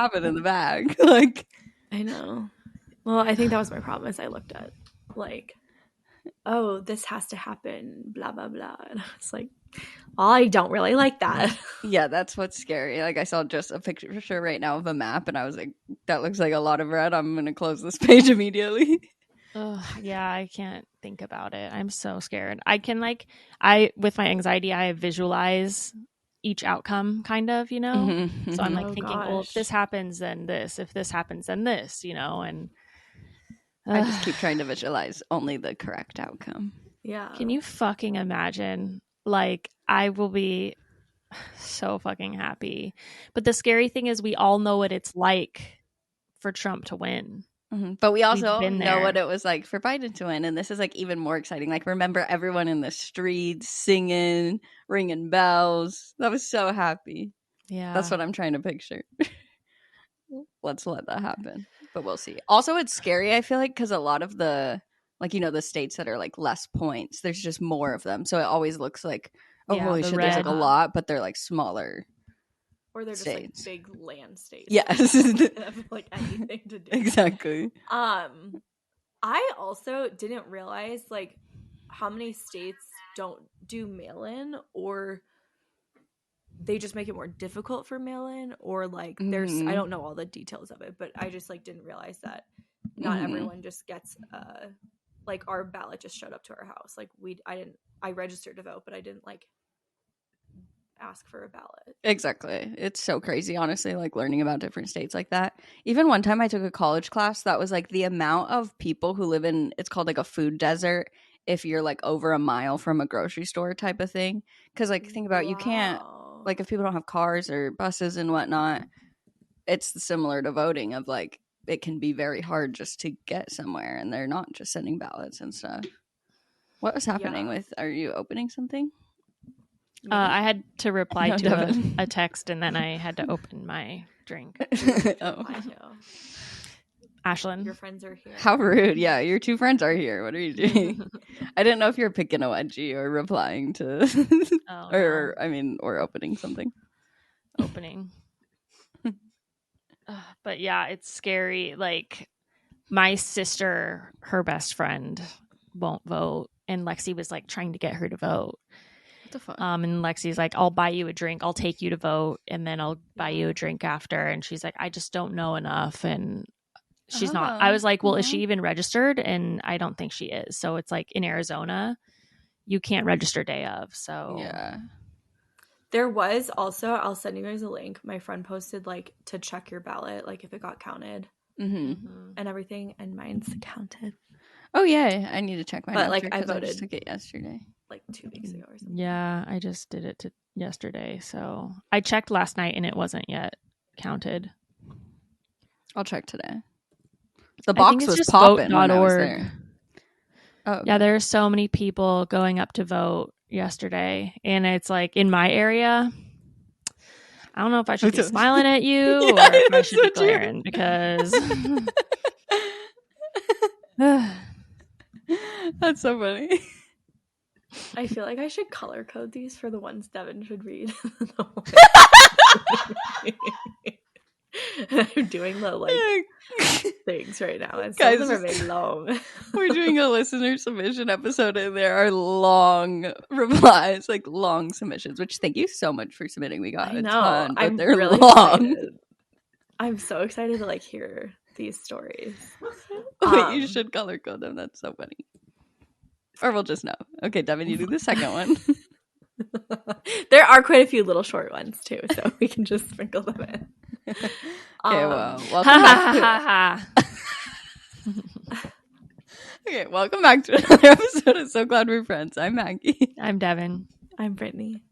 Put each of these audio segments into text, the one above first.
happen in the bag. Like, I know. Well, I think that was my problem is I looked at like, oh, this has to happen, blah, blah, blah. And I was like, oh, I don't really like that. yeah, that's what's scary. Like, I saw just a picture right now of a map, and I was like, that looks like a lot of red. I'm going to close this page immediately. Yeah, I can't think about it. I'm so scared. I can with my anxiety, I visualize each outcome kind of, you know? Mm-hmm. So I'm like Oh, thinking, well, if this happens, then this. If this happens, then this, you know? And I just keep trying to visualize only the correct outcome. Yeah. Can you fucking imagine? Like, I will be so fucking happy. But the scary thing is we all know what it's like for Trump to win. Mm-hmm. But we also know what it was like for Biden to win. And this is like even more exciting. Like, remember everyone in the streets singing, ringing bells. That was so happy. Yeah. That's what I'm trying to picture. Let's let that happen. But we'll see. Also, it's scary, I feel like, because a lot of the, like, you know, the states that are like less points, there's just more of them. So it always looks like, oh, holy shit, there's like a lot, but they're like smaller. Or they're states. just like big land states. Yes. That have like anything to do. Exactly. I also didn't realize like how many states don't do mail-in, or they just make it more difficult for mail-in, or like there's I don't know all the details of it, but I just like didn't realize that not everyone just gets like our ballot just showed up to our house. Like I registered to vote, but I didn't like ask for a ballot. Exactly. It's so crazy, honestly, like learning about different states like that. Even one time I took a college class that was like the amount of people who live in, it's called like a food desert if you're like over a mile from a grocery store type of thing. Because like think about you can't, like if people don't have cars or buses and whatnot, it's similar to voting of like it can be very hard just to get somewhere, and they're not just sending ballots and stuff. What was happening with, are you opening something? I had to reply to a text, and then I had to open my drink. Oh. I know. Ashlyn. Your friends are here. How rude. Yeah, your two friends are here. What are you doing? I didn't know if you're picking a wedgie or replying to or opening something. Opening. But yeah, it's scary. Like my sister, her best friend won't vote, and Lexi was like trying to get her to vote. What the fuck? And Lexi's like, I'll buy you a drink. I'll take you to vote, and then I'll buy you a drink after. And she's like, I just don't know enough. And she's not. I was like, well, is she even registered? And I don't think she is. So it's like in Arizona, you can't register day of. So yeah. There was also, I'll send you guys a link. My friend posted like to check your ballot, like if it got counted and everything, and mine's counted. Oh yeah, I need to check mine. But like I voted. I just took it yesterday, like 2 weeks ago or something. Yeah, I just did it yesterday. So I checked last night and it wasn't yet counted. I'll check today. The box was popping when I was there. Oh, okay. Yeah, there are so many people going up to vote yesterday, and it's like in my area. I don't know if I should be smiling at you or if I should be glaring because that's so funny. I feel like I should color code these for the ones Devin should read. I'm doing the like things right now, and some of them are very long. We're doing a listener submission episode, and there are long replies, like long submissions. Which thank you so much for submitting. We got a ton, but they're really long. Excited. I'm so excited to like hear these stories. Wait, you should color code them. That's so funny. Or we'll just know. Okay, Devin, you do the second one. There are quite a few little short ones too, so we can just sprinkle them in. Okay, well, welcome back to Okay, welcome back to another episode of So Glad We're Friends. I'm Maggie. I'm Devin. I'm Brittany.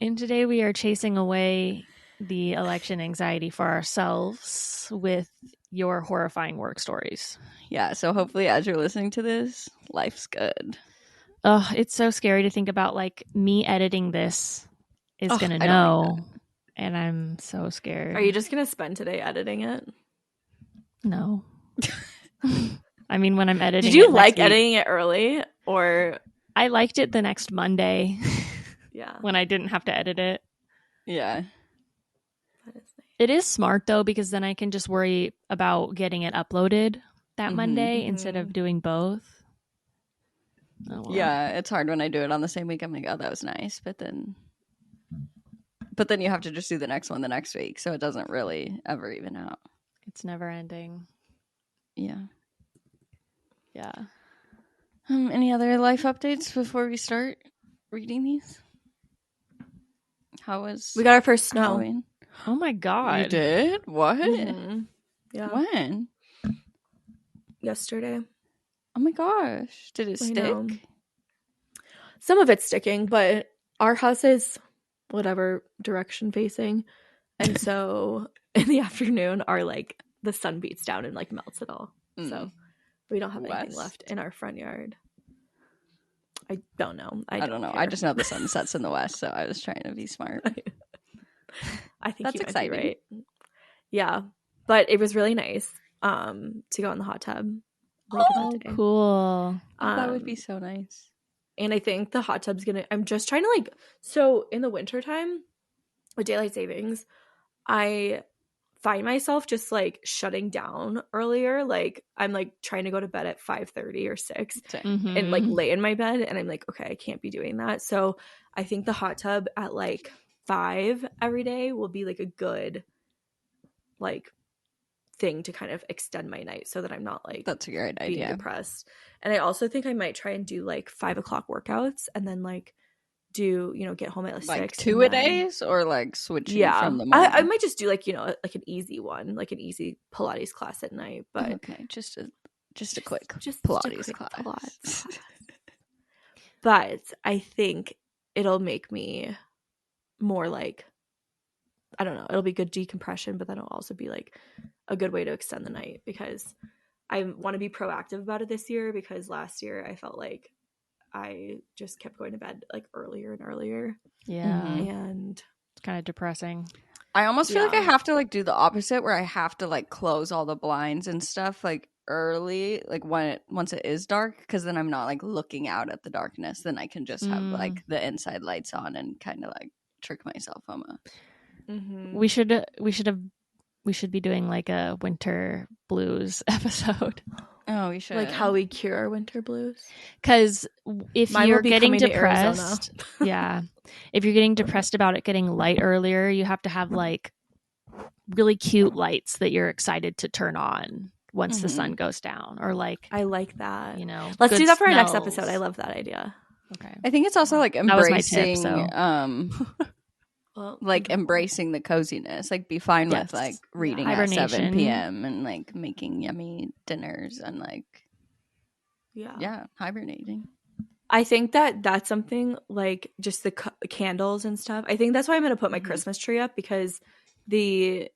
And today we are chasing away the election anxiety for ourselves with your horrifying work stories. Yeah, so hopefully as you're listening to this, life's good. Oh, it's so scary to think about, like, me editing this is going to know, and I'm so scared. Are you just going to spend today editing it? No. I mean, when I'm editing Did you like editing it early, or? I liked it the next Monday. Yeah. When I didn't have to edit it. Yeah. That is nice. It is smart though, because then I can just worry about getting it uploaded that Monday instead of doing both. Oh, well. Yeah, it's hard when I do it on the same week. I'm like, oh, that was nice, but then you have to just do the next one the next week, so it doesn't really ever even out. It's never ending. Yeah. Any other life updates before we start reading these? How was we got our first snow? Halloween? Oh my god! You did? What? Yeah. When? Yesterday. Oh my gosh! Did it stick? Some of it's sticking, but our house is whatever direction facing, and so in the afternoon, the sun beats down and melts it all. So we don't have anything left in our front yard. I don't know. I don't know. I just know the sun sets in the west, so I was trying to be smart. I think that's exciting. Right. Yeah, but it was really nice to go in the hot tub. Oh, cool! That would be so nice. And I think the hot tub's I'm just trying to so in the wintertime with daylight savings, I find myself just shutting down earlier. I'm trying to go to bed at 5:30 or 6 and lay in my bed, and I'm okay, I can't be doing that. So I think the hot tub at 5 every day will be a good thing to kind of extend my night so that I'm not that's a great idea, being depressed. And I also think I might try and do 5 o'clock workouts and then do get home at 6. 2 a days or switching from the morning? I might just do an easy one, an easy Pilates class at night. But okay, just a quick Pilates class. Pilates class. But I think it'll make me more I don't know, it'll be good decompression, but then it'll also be a good way to extend the night, because I want to be proactive about it this year, because last year I felt I just kept going to bed earlier and earlier. Yeah. And it's kind of depressing. I almost feel I have to do the opposite, where I have to close all the blinds and stuff early, once it is dark, because then I'm not looking out at the darkness. Then I can just have the inside lights on and kind of trick myself almost. We should be doing a winter blues episode. Oh, we should. How we cure winter blues. Because if you're getting depressed, if you're getting depressed about it getting light earlier, you have to have really cute lights that you're excited to turn on once the sun goes down, or I like that. Let's do that for our next episode. I love that idea. Okay. I think it's also embracing that was my tip, so. Embracing the coziness, be fine with reading at 7 p.m. and making yummy dinners and hibernating. I think that's something just the candles and stuff. I think that's why I'm going to put my Christmas tree up, because the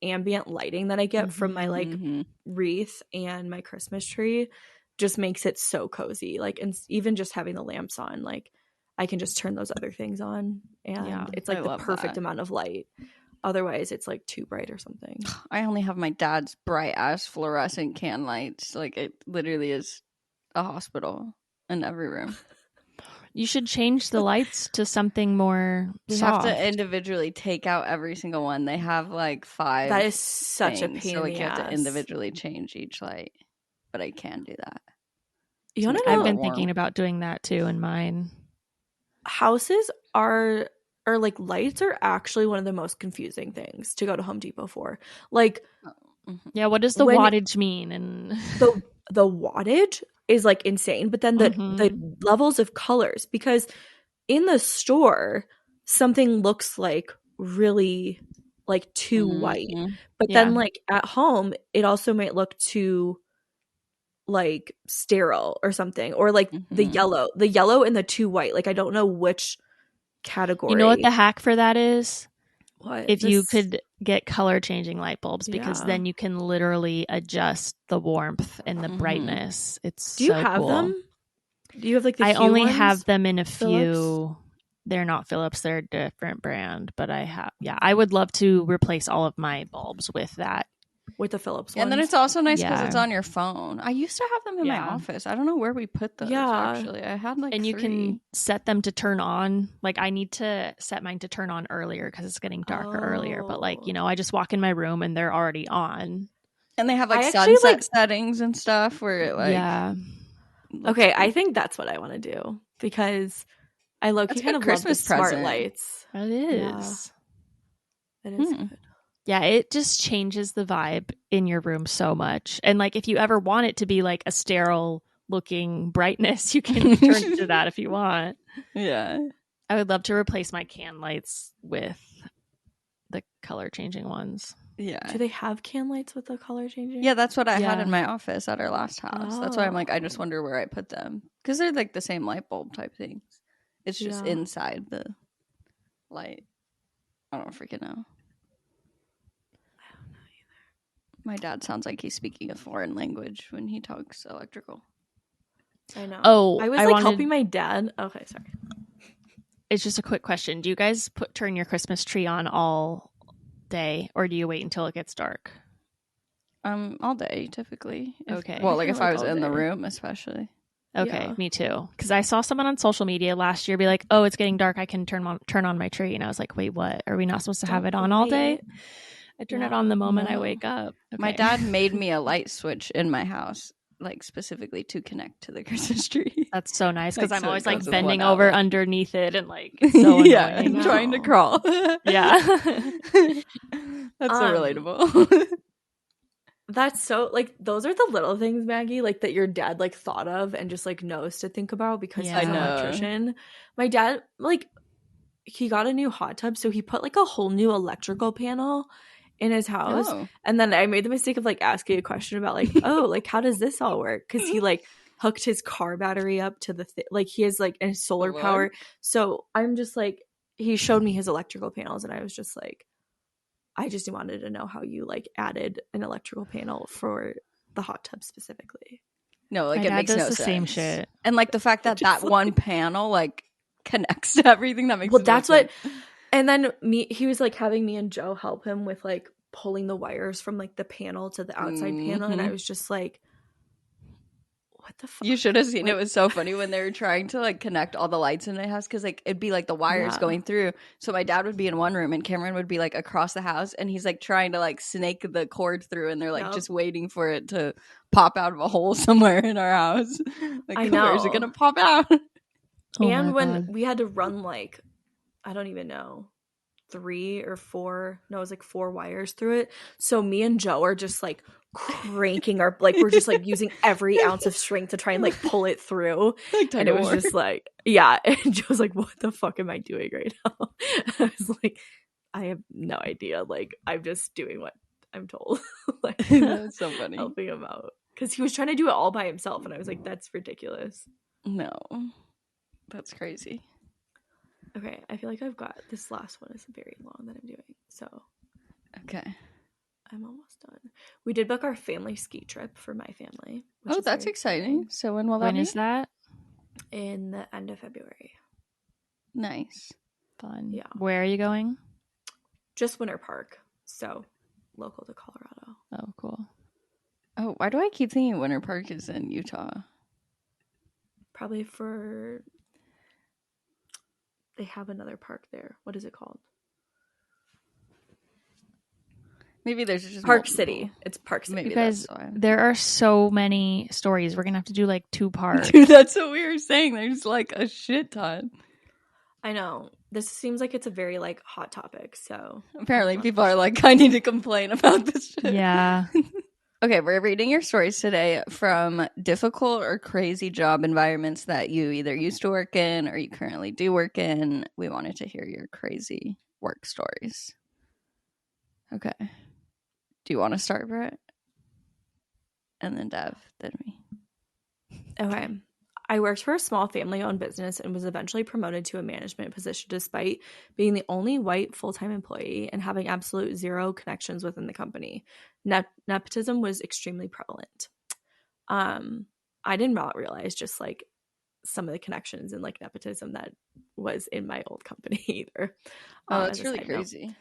ambient lighting that I get from my wreath and my Christmas tree just makes it so cozy. And even just having the lamps on, I can just turn those other things on, and it's the perfect amount of light. Otherwise, it's too bright or something. I only have my dad's bright ass fluorescent can lights. It literally is a hospital in every room. You should change the lights to something more soft. Have to individually take out every single one. They have 5. That is such things, a pain so in the you have ass. to individually change each light. But I can do that. You want to know? I've been thinking about doing that too in mine. Houses or lights are actually one of the most confusing things to go to Home Depot for. Yeah, what does the wattage mean? And the wattage is insane, but then the levels of colors, because in the store something looks really too white, but then at home it also might look too sterile or something, or the yellow and the too white. I don't know which category. You know what the hack for that is? What? If you could get color changing light bulbs, because then you can literally adjust the warmth and the brightness. It's Do you so have cool. them? Do you have the I Hue only ones? have them in a Philips? few. They're not Philips, they're a different brand, but I have. Yeah, I would love to replace all of my bulbs with that. with the Philips And then ones. it's also nice because Yeah. it's on your phone. I used to have them in my Yeah. office. I don't know where we put those, actually. I had like And you 3. can set them to turn on. Like I need to set mine to turn on earlier because it's getting darker earlier. But like, you know, I just walk in my room and they're already on. And they have like I actually, sunset like- settings and stuff where it like Yeah. looks Okay, cool. I think that's what I want to do because I low-key That's a kind good of love the Christmas smart present. lights. It is. It is good. Yeah, it just changes the vibe in your room so much. And like if you ever want it to be like a sterile looking brightness, you can turn it to that if you want. Yeah. I would love to replace my can lights with the color changing ones. Yeah. Do they have can lights with the color changing? Yeah, that's what I had Yeah. in my office at our last house. That's why I'm like, I just wonder where I put them. Because they're like the same light bulb type things. It's just Yeah. inside the light. I don't freaking know. I don't know either. My dad sounds like he's speaking a foreign language when he talks electrical. I know. Oh, I was I like wanted- helping my dad. Okay, sorry. It's just a quick question. Do you guys turn your Christmas tree on all day or do you wait until it gets dark? All day typically. Okay. Well, like I if like I was all in the day. room, especially. Okay, Yeah. me too. Because I saw someone on social media last year be like, "Oh, it's getting dark. I can turn on my tree," and I was like, "Wait, what? Are we not supposed to have it on all day?" Wait. I turn it Yeah. on the moment I No. wake up. My Okay. dad made me a light switch in my house, like specifically to connect to the Christmas tree. That's so nice because Like, I'm so always it like goes with bending one over outlet. underneath it and like it's so annoying. Yeah, and trying to No. crawl. Yeah. That's so relatable. That's so like those are the little things, Maggie, like that your dad like thought of and just like knows to think about because Yeah. he's an I know. electrician. My dad like he got a new hot tub, so he put like a whole new electrical panel in his house. Oh. And then I made the mistake of like asking a question about like, oh, like how does this all work? Because he like hooked his car battery up to the like he has like a solar What? power. So I'm just like he showed me his electrical panels and I was just like, I just wanted to know how you like added an electrical panel for the hot tub specifically. No, like My it dad makes does no the sense. same shit. And like the fact that Just, that one panel like connects to everything that makes Well, no that's sense. what. And then he was like having me and Joe help him with like pulling the wires from like the panel to the outside panel, and I was just like, what the fuck? You should have seen Like- it was so funny when they were trying to like connect all the lights in the house because like it'd be like the wires Yeah. going through. So my dad would be in one room and Cameron would be like across the house and he's like trying to like snake the cord through and they're like Yep. just waiting for it to pop out of a hole somewhere in our house. Like I where's it know. gonna pop out? Oh and my when God. we had to run like, I don't even know, 3 or 4, no, it was like 4 wires through it. So me and Joe are just like cranking our, like we're just like using every ounce of strength to try and like pull it through. Like And it was just like, yeah. And Joe's like, what the fuck am I doing right now? I was like, I have no idea. Like, I'm just doing what I'm told. Like, That's so funny. helping him out. Because he was trying to do it all by himself. And I was like, that's ridiculous. No. That's crazy. Okay, I feel like I've got this last one is very long that I'm doing. So Okay. I'm almost done. We did book our family ski trip for my family. which Oh, is that's very exciting. So when will that When be? is that? in the end of February. Nice. Fun. Yeah. Where are you going? Just Winter Park. So local to Colorado. Oh, cool. Oh, why do I keep thinking Winter Park is in Utah? Probably for they have another park there. What is it called? Maybe there's just Park multiple. City. It's Park City. Maybe You guys, that's why. there are so many stories. We're going to have to do like 2 parts. Dude, that's what we were saying. There's like a shit ton. I know. This seems like it's a very like hot topic. So Apparently, people are like, I need to complain about this shit. Yeah. Okay, we're reading your stories today from difficult or crazy job environments that you either used to work in or you currently do work in. We wanted to hear your crazy work stories. Okay. Do you want to start, Brett? And then Dev, then me. okay. I worked for a small family-owned business and was eventually promoted to a management position despite being the only white full-time employee and having absolute zero connections within the company. Nepotism was extremely prevalent. I did not realize just like some of the connections and like nepotism that was in my old company either. Oh, that's as a really side note. crazy.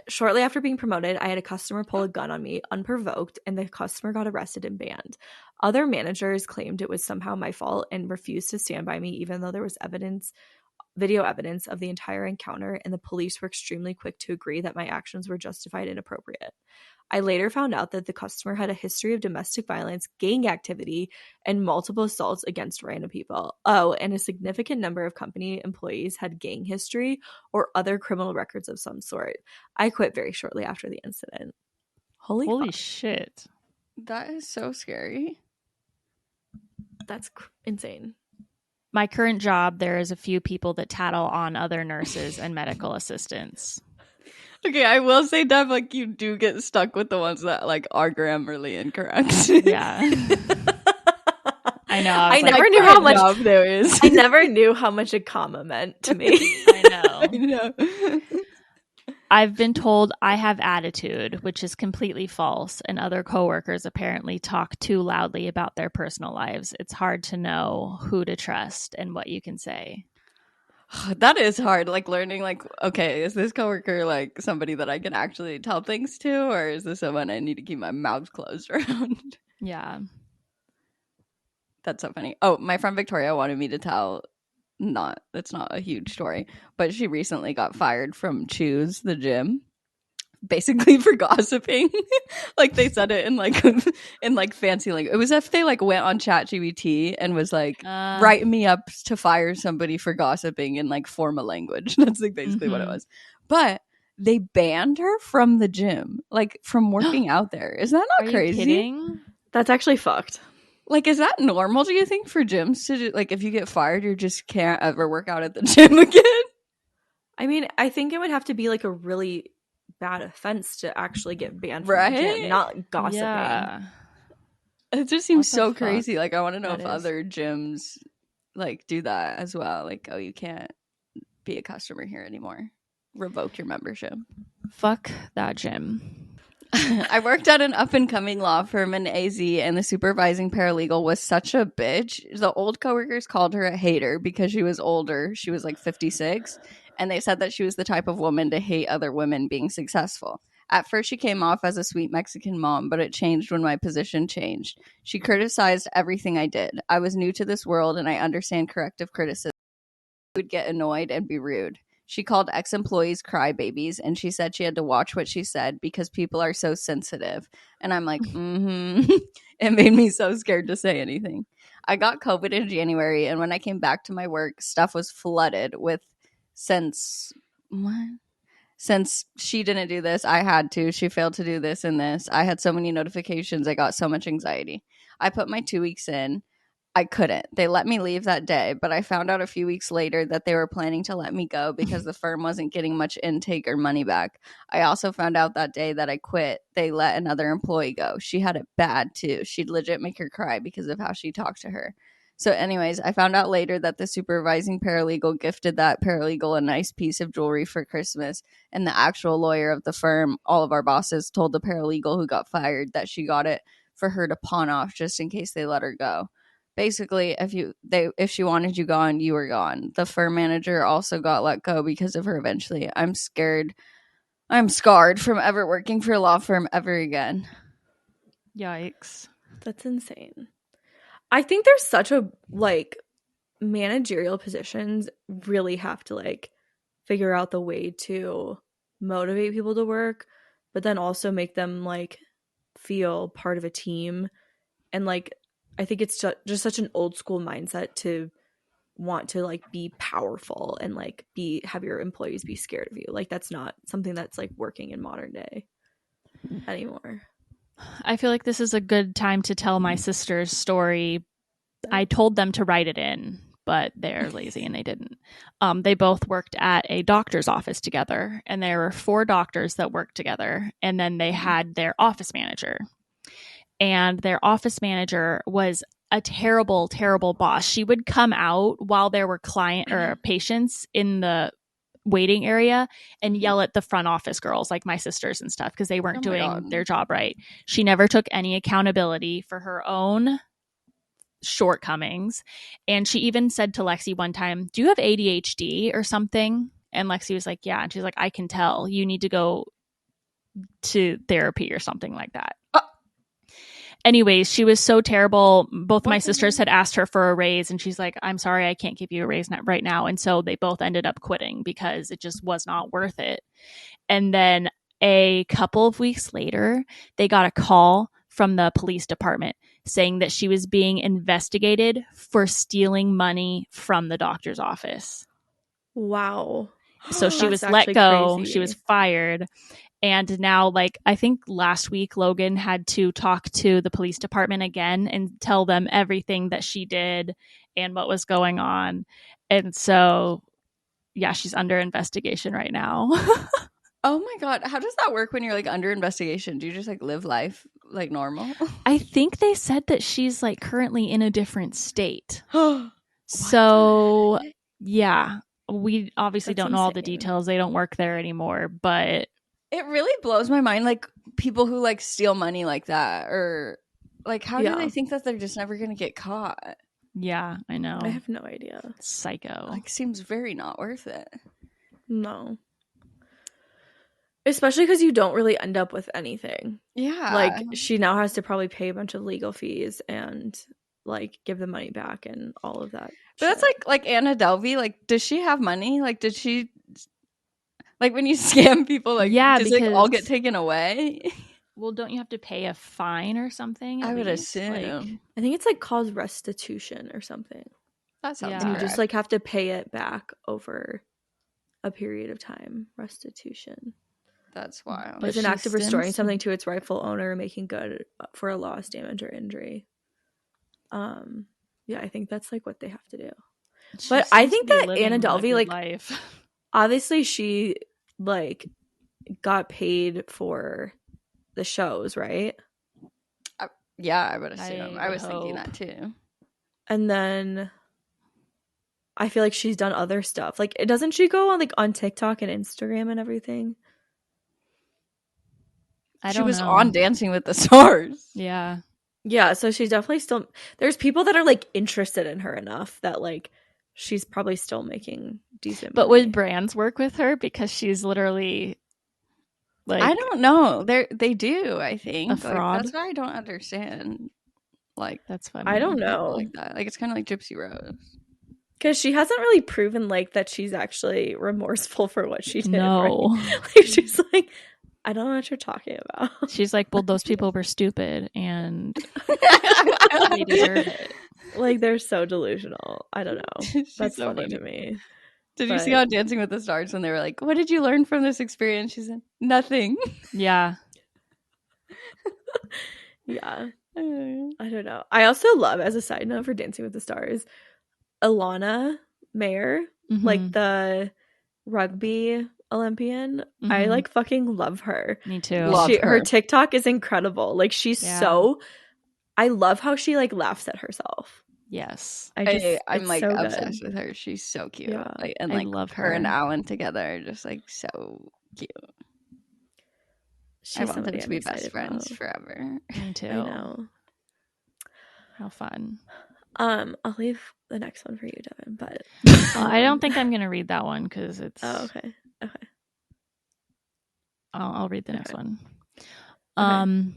Shortly after being promoted, I had a customer pull a gun on me unprovoked, and the customer got arrested and banned. Other managers claimed it was somehow my fault and refused to stand by me, even though there was video evidence of the entire encounter, and the police were extremely quick to agree that my actions were justified and appropriate. I later found out that the customer had a history of domestic violence, gang activity, and multiple assaults against random people. Oh, and a significant number of company employees had gang history or other criminal records of some sort. I quit very shortly after the incident. Holy fuck. shit. That is so scary. That's insane. My current job, there is a few people that tattle on other nurses and medical assistants. Okay, I will say, Dev, like, you do get stuck with the ones that, like, are grammarly incorrect. Yeah. I know. I never knew how much there is. I never knew how much a comma meant to me. I I know. I've been told I have attitude, which is completely false, and other coworkers apparently talk too loudly about their personal lives. It's hard to know who to trust and what you can say. That is hard, like learning, like, okay, is this coworker like somebody that I can actually tell things to, or is this someone I need to keep my mouth closed around? Yeah. That's so funny. Oh, my friend Victoria wanted me to tell, it's not a huge story, but she recently got fired from Choose the gym, basically for gossiping. Like, they said it in like fancy, like, it was if they like went on ChatGPT and was like, write me up to fire somebody for gossiping in like formal language. That's like basically what it was. But they banned her from the gym, like from working out there. Is that not crazy? You kidding? That's actually fucked. Like, is that normal, do you think, for gyms to do, like, if you get fired, you just can't ever work out at the gym again? I mean, I think it would have to be like a really bad offense to actually get banned from the gym, not gossiping. Yeah. It just seems What the so fuck? crazy. Like, I want to know That if is. other gyms, like, do that as well. Like, oh, you can't be a customer here anymore. Revoke your membership. Fuck that gym. I worked at an up-and-coming law firm in AZ, and the supervising paralegal was such a bitch. The old coworkers called her a hater because she was older. She was like 56, and they said that she was the type of woman to hate other women being successful. At first, she came off as a sweet Mexican mom, but it changed when my position changed. She criticized everything I did. I was new to this world, and I understand corrective criticism. I would get annoyed and be rude. She called ex-employees crybabies, and she said she had to watch what she said because people are so sensitive. And I'm like, It made me so scared to say anything. I got COVID in January, and when I came back to my work, stuff was flooded with since she didn't do this, I had to. She failed to do this and this. I had so many notifications. I got so much anxiety. I put my 2 weeks in. I couldn't. They let me leave that day, but I found out a few weeks later that they were planning to let me go because the firm wasn't getting much intake or money back. I also found out that day that I quit, they let another employee go. She had it bad too. She'd legit make her cry because of how she talked to her. So anyways, I found out later that the supervising paralegal gifted that paralegal a nice piece of jewelry for Christmas, and the actual lawyer of the firm, all of our bosses, told the paralegal who got fired that she got it for her to pawn off just in case they let her go. Basically, if she wanted you gone, you were gone. The firm manager also got let go because of her eventually. I'm scared. I'm scarred from ever working for a law firm ever again. Yikes. That's insane. I think there's such a, like, managerial positions really have to, like, figure out the way to motivate people to work, but then also make them, like, feel part of a team. And, like, I think it's just such an old school mindset to want to, like, be powerful and, like, have your employees be scared of you. Like, that's not something that's, like, working in modern day anymore. I feel like this is a good time to tell my sister's story. I told them to write it in, but they're lazy and they didn't. They both worked at a doctor's office together, and there were 4 doctors that worked together, and then they had their office manager. And their office manager was a terrible, terrible boss. She would come out while there were patients in the waiting area and yell at the front office girls, like my sisters and stuff, because they weren't doing their job right. She never took any accountability for her own shortcomings. And she even said to Lexi one time, "Do you have ADHD or something?" And Lexi was like, yeah. And she's like, I can tell. You need to go to therapy or something like that. Anyways, she was so terrible. Both my sisters had asked her for a raise, and she's like, I'm sorry, I can't give you a raise right now. And so they both ended up quitting because it just was not worth it. And then a couple of weeks later, they got a call from the police department saying that she was being investigated for stealing money from the doctor's office. Wow. So she was let go. Crazy. She was fired. And now, like, I think last week, Logan had to talk to the police department again and tell them everything that she did and what was going on. And so, yeah, she's under investigation right now. Oh my God. How does that work when you're like under investigation? Do you just like live life like normal? I think they said that she's like currently in a different state. So, yeah, we obviously don't know all the details. They don't work there anymore, but it really blows my mind, like people who like steal money like that, or like how do they think that they're just never gonna get caught? Yeah, I know. I have no idea. Psycho. Like seems very not worth it. No. Especially because you don't really end up with anything. Yeah. Like she now has to probably pay a bunch of legal fees and like give the money back and all of that. But that's like Anna Delvey. Like, does she have money? Like, did she? Like when you scam people, like does it all get taken away? Well, don't you have to pay a fine or something? I would assume. Like, I think it's like called restitution or something. That sounds and you just like have to pay it back over a period of time. Restitution. That's wild. But it's an act of restoring something to its rightful owner, making good for a loss, damage, or injury. Yeah, I think that's like what they have to do. But I think that Anna Delvey, like, life. Obviously she like got paid for the shows, right? Yeah, I would assume. I was thinking that too. And then I feel like she's done other stuff. Like, doesn't she go on like on TikTok and Instagram and everything? She was on Dancing with the Stars. Yeah. Yeah, so she's definitely still... There's people that are, like, interested in her enough that, like, she's probably still making decent money. But would brands work with her? Because she's literally, like... I don't know. They do, I think. A fraud? Like, that's why I don't understand. Like, that's funny. I don't know. Like that. Like, it's kind of like Gypsy Rose. Because she hasn't really proven, like, that she's actually remorseful for what she did. No. Right? Like, she's like... I don't know what you're talking about. She's like, well, those people were stupid and they deserve it. Like, they're so delusional. I don't know. That's so funny to me. Did you see on Dancing with the Stars when they were like, what did you learn from this experience? She said, nothing. Yeah. Yeah. I don't know. I also love, as a side note for Dancing with the Stars, Ilana Mayer, like the rugby Olympian. I like fucking love her. Me too. Her TikTok is incredible. Like she's so... I love how she like laughs at herself. Yes. I'm like so obsessed with her. She's so cute. Yeah. Like, and like love her and Alan together are just like so cute. I want them to be best friends forever. Me too. I know. How fun. I'll leave the next one for you, Devin, but I don't think I'm gonna read that one because it's... Oh, okay. I'll read the next one. Okay.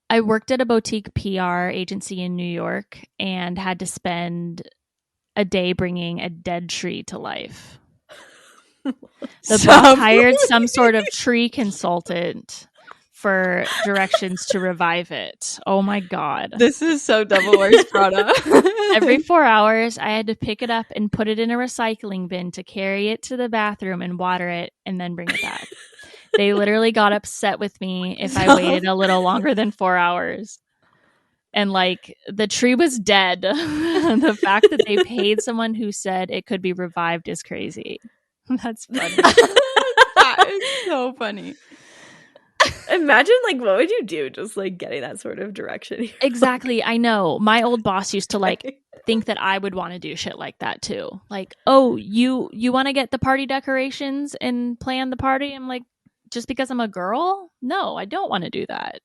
I worked at a boutique PR agency in New York and had to spend a day bringing a dead tree to life. The boss hired some sort of tree consultant for directions to revive it. Oh my God. This is so Devil Wears Prada. Every 4 hours, I had to pick it up and put it in a recycling bin to carry it to the bathroom and water it and then bring it back. They literally got upset with me if I waited a little longer than 4 hours. And like the tree was dead. The fact that they paid someone who said it could be revived is crazy. That's funny. That is so funny. Imagine like what would you do just like getting that sort of direction? Exactly. I know. My old boss used to like think that I would want to do shit like that too. Like, oh, you want to get the party decorations and plan the party? I'm like, just because I'm a girl? No, I don't want to do that.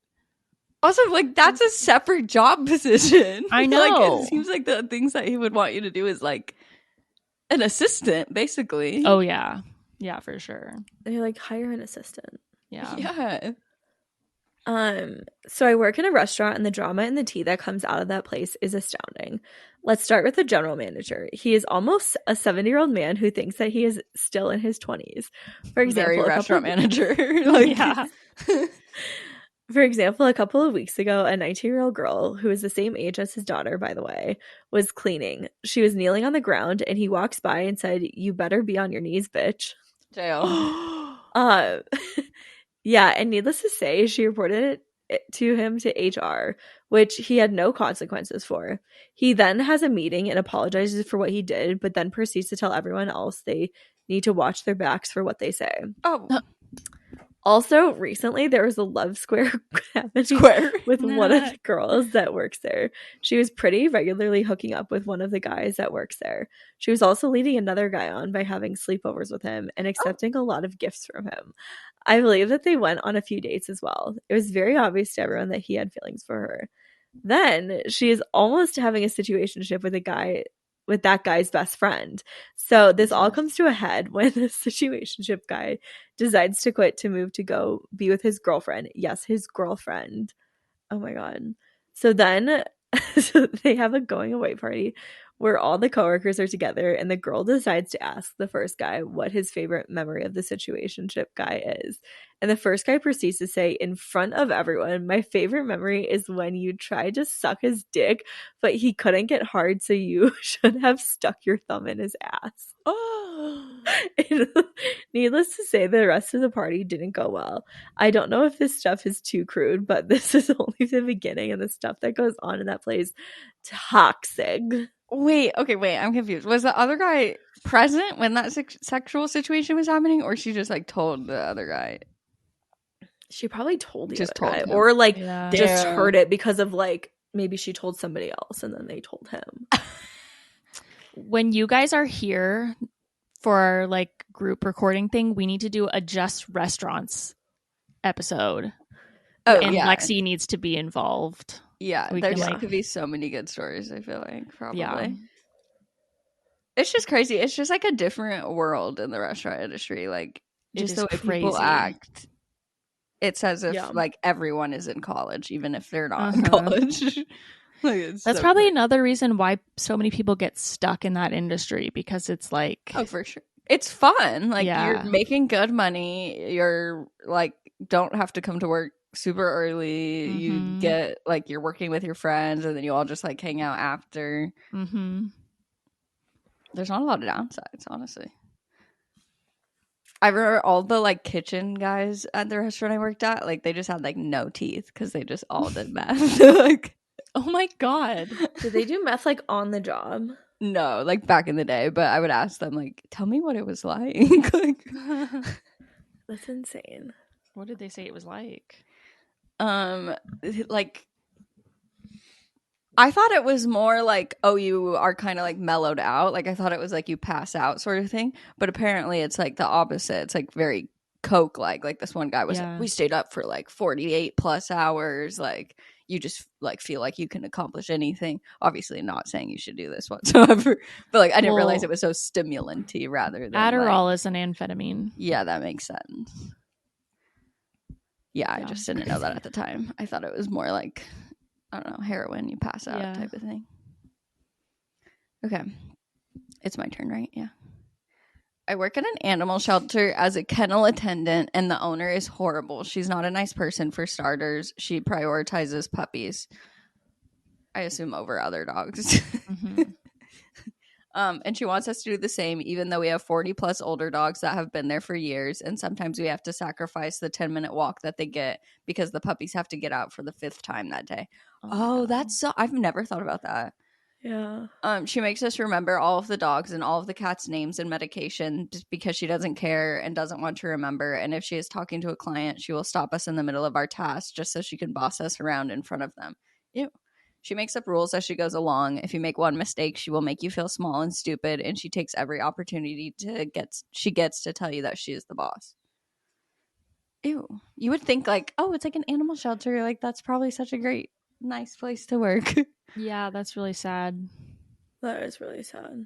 Also, like, that's a separate job position. I know. Like, it seems like the things that he would want you to do is, like, an assistant, basically. Oh, yeah. Yeah, for sure. And you're like, hire an assistant. Yeah. Yeah. So I work in a restaurant, and the drama and the tea that comes out of that place is astounding. Let's start with the general manager. He is almost a 70-year-old man who thinks that he is still in his 20s. For example, Very restaurant manager. Like, Yeah. For example, a couple of weeks ago, a 19-year-old girl, who is the same age as his daughter, by the way, was cleaning. She was kneeling on the ground, and he walks by and said, "You better be on your knees, bitch." jail. Yeah, and needless to say, she reported it to him to HR, which he had no consequences for. He then has a meeting and apologizes for what he did, but then proceeds to tell everyone else they need to watch their backs for what they say. Oh. Also, recently there was a love square happening with one of the girls that works there. She was pretty regularly hooking up with one of the guys that works there. She was also leading another guy on by having sleepovers with him and accepting a lot of gifts from him. I believe that they went on a few dates as well. It was very obvious to everyone that he had feelings for her. Then she is almost having a situationship with that guy's best friend. So this all comes to a head when the situationship guy decides to quit to move to go be with his girlfriend. Yes, his girlfriend. Oh my god. So then so they have a going away party where all the coworkers are together, and the girl decides to ask the first guy what his favorite memory of the situationship guy is. And the first guy proceeds to say in front of everyone, "My favorite memory is when you tried to suck his dick, but he couldn't get hard, so you should have stuck your thumb in his ass." And needless to say, the rest of the party didn't go well. I don't know if this stuff is too crude, but this is only the beginning, and the stuff that goes on in that place, toxic. Wait, I'm confused. Was the other guy present when that sexual situation was happening, or she just like told the other guy? She probably told the Just other told guy, him. or like Yeah. just Damn. heard it because of like maybe she told somebody else and then they told him. When you guys are here for our like group recording thing, we need to do a just restaurants episode. Oh, And yeah. Lexi needs to be involved. Yeah, We there can, could be so many good stories, I feel like, probably. Yeah. It's just crazy. It's just like a different world in the restaurant industry. Like, It just is the way people crazy. act. It's as if, Yeah. like, everyone is in college, even if they're not in Uh-huh. college. Like, it's That's so probably crazy. another reason why so many people get stuck in that industry, because it's like, Oh, for sure. It's fun. Like, Yeah. you're making good money. You're, like, don't have to come to work super early. You Mhm. get, like, you're working with your friends, and then you all just, like, hang out after. There's not a lot of downsides, honestly. I remember all the like kitchen guys at the restaurant I worked at, like they just had like no teeth because they just all did meth. Like, oh my god. Did they do meth like on the job? no, like back in the day. But I would ask them, like, tell me what it was like. Like, That's insane. What did they say it was like? like I thought it was more like, oh, you are kind of like mellowed out. Like I thought it was like you pass out sort of thing. But apparently it's like the opposite. It's like very Coke like. Like this one guy was Yeah. like, we stayed up for like 48 plus hours. Like you just like feel like you can accomplish anything. Obviously not saying you should do this whatsoever. But like I didn't realize it was so stimulant-y rather than Adderall like, is an amphetamine. yeah, that makes sense. Yeah, I just didn't know that at the time. I thought it was more like, I don't know, heroin, you pass out type of thing. Okay. It's my turn, right? Yeah. I work at an animal shelter as a kennel attendant, and the owner is horrible. She's not a nice person, for starters. She prioritizes puppies, I assume, over other dogs. Mm-hmm. And she wants us to do the same, even though we have 40 plus older dogs that have been there for years. And sometimes we have to sacrifice the 10-minute walk that they get because the puppies have to get out for the 5th time that day. Oh, that's so, I've never thought about that. Yeah. She makes us remember all of the dogs and all of the cats' names and medication just because she doesn't care and doesn't want to remember. And if she is talking to a client, she will stop us in the middle of our task just so she can boss us around in front of them. Ew. She makes up rules as she goes along. If you make one mistake, she will make you feel small and stupid, and she takes every opportunity she gets to tell you that she is the boss. Ew. You would think like, oh, it's like an animal shelter. Like that's probably such a great, nice place to work. Yeah, that's really sad. That is really sad.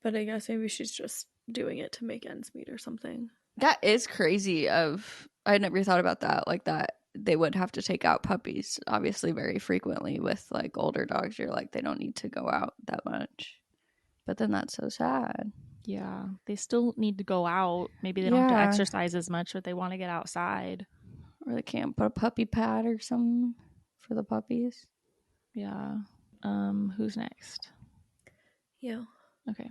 But I guess maybe she's just doing it to make ends meet or something. That is crazy. I never thought about that. Like that they would have to take out puppies, obviously, very frequently. With like older dogs, you're like, they don't need to go out that much. But then that's so sad. Yeah, they still need to go out. Maybe they don't have to exercise as much, but they want to get outside. Or they can't put a puppy pad or something for the puppies. Yeah. Who's next? You. Okay.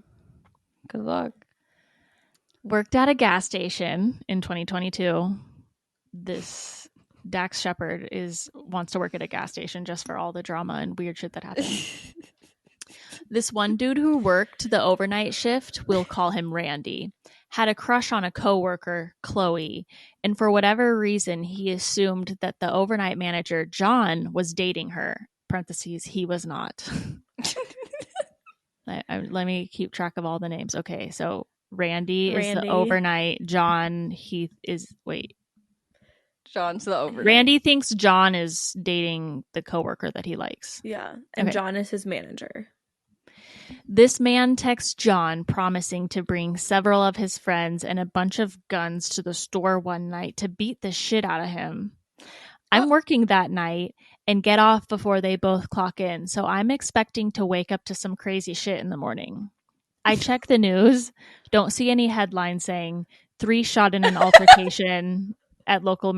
Good luck. Worked at a gas station in 2022. This Dax Shepard wants to work at a gas station just for all the drama and weird shit that happened. This one dude who worked the overnight shift, we'll call him Randy, had a crush on a coworker, Chloe, and for whatever reason, he assumed that the overnight manager, John, was dating her. Parentheses, he was not. Let me keep track of all the names. Okay, so Randy is the overnight. John, John's the overnight. Randy thinks John is dating the coworker that he likes. Yeah, and okay. John is his manager. This man texts John promising to bring several of his friends and a bunch of guns to the store one night to beat the shit out of him. I'm working that night and get off before they both clock in, so I'm expecting to wake up to some crazy shit in the morning. I check the news, don't see any headlines saying 3 shot in an altercation at local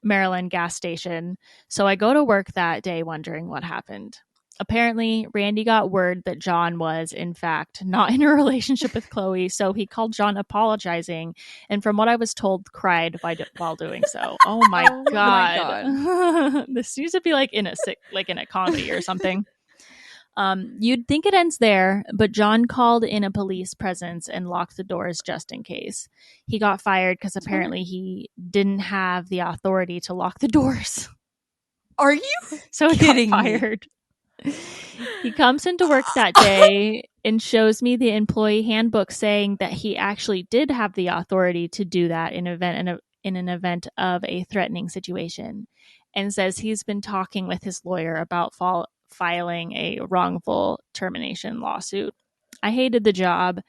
Maryland gas station, so I go to work that day wondering what happened. Apparently, Randy got word that John was, in fact, not in a relationship with Chloe, so he called John apologizing, and from what I was told, cried while doing so. Oh my god! This seems to be like in a comedy or something. You'd think it ends there, but John called in a police presence and locked the doors just in case. He got fired because apparently he didn't have the authority to lock the doors. Are you so he got fired? Me? He comes into work that day and shows me the employee handbook saying that he actually did have the authority to do that in an event of a threatening situation, and says he's been talking with his lawyer about filing a wrongful termination lawsuit. I hated the job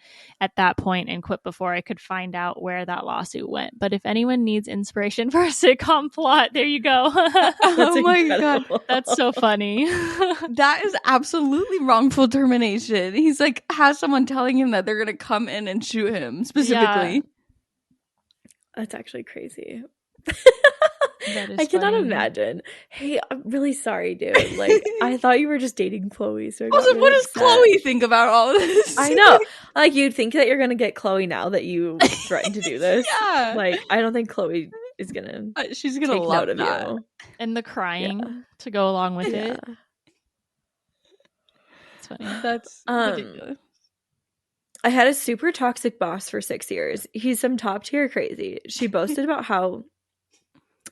at that point and quit before I could find out where that lawsuit went. But if anyone needs inspiration for a sitcom plot, there you go. Oh my god, that's so funny. That is absolutely wrongful termination. He's like has someone telling him that they're gonna come in and shoot him specifically. Yeah. That's actually crazy. I cannot imagine. Hey, I'm really sorry, dude. Like, I thought you were just dating Chloe. So also, what does Chloe think about all this? I know. Like, you'd think that you're gonna get Chloe now that you threatened to do this. Yeah. Like, I don't think Chloe is gonna. She's gonna love note that. Of you. And the crying to go along with it. It's funny. That's ridiculous. I had a super toxic boss for 6 years. He's some top tier crazy. She boasted about how.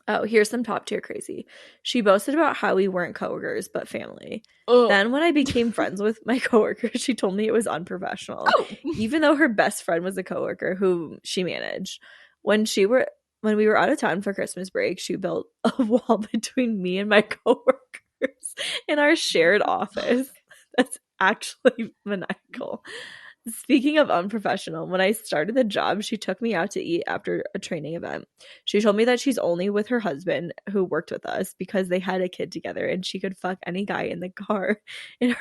Oh, here's some top tier crazy. She boasted about how we weren't coworkers, but family. Ugh. Then when I became friends with my coworker, she told me it was unprofessional, even though her best friend was a coworker who she managed. When we were out of town for Christmas break, she built a wall between me and my coworkers in our shared office. That's actually maniacal. Speaking of unprofessional, when I started the job, she took me out to eat after a training event. She told me that she's only with her husband, who worked with us, because they had a kid together and she could fuck any guy in her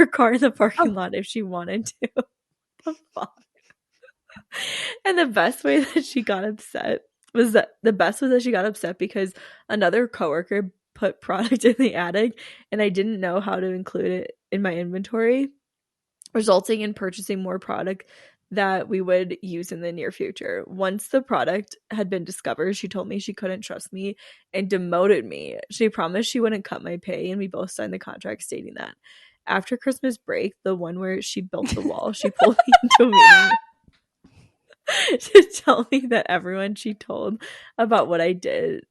car in the parking lot if she wanted to. The fuck? And the best way that she got upset was that she got upset because another coworker put product in the attic and I didn't know how to include it in my inventory, resulting in purchasing more product that we would use in the near future. Once the product had been discovered, she told me she couldn't trust me and demoted me. She promised she wouldn't cut my pay, and we both signed the contract stating that. After Christmas break, the one where she built the wall, she pulled me into a meeting to tell me that everyone she told about what I did.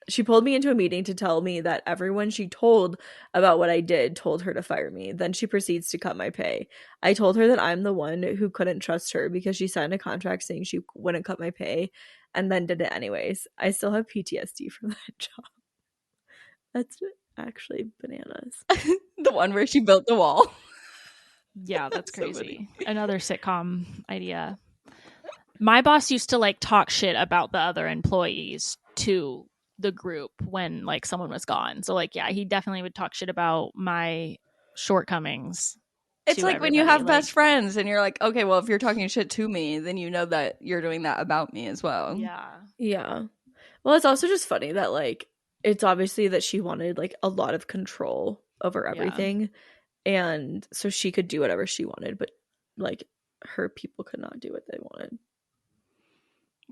She pulled me into a meeting to tell me that everyone she told about what I did told her to fire me. Then she proceeds to cut my pay. I told her that I'm the one who couldn't trust her because she signed a contract saying she wouldn't cut my pay and then did it anyways. I still have PTSD from that job. That's actually bananas. The one where she built the wall. Yeah, that's So crazy. funny. Another sitcom idea. My boss used to like talk shit about the other employees to the group when like someone was gone. So like, yeah, he definitely would talk shit about my shortcomings. It's to like when you everybody. have best friends and you're like, okay, well, if you're talking shit to me, then you know that you're doing that about me as well. Yeah. Yeah. Well, it's also just funny that like it's obviously that she wanted like a lot of control over everything. And so she could do whatever she wanted, but like her people could not do what they wanted.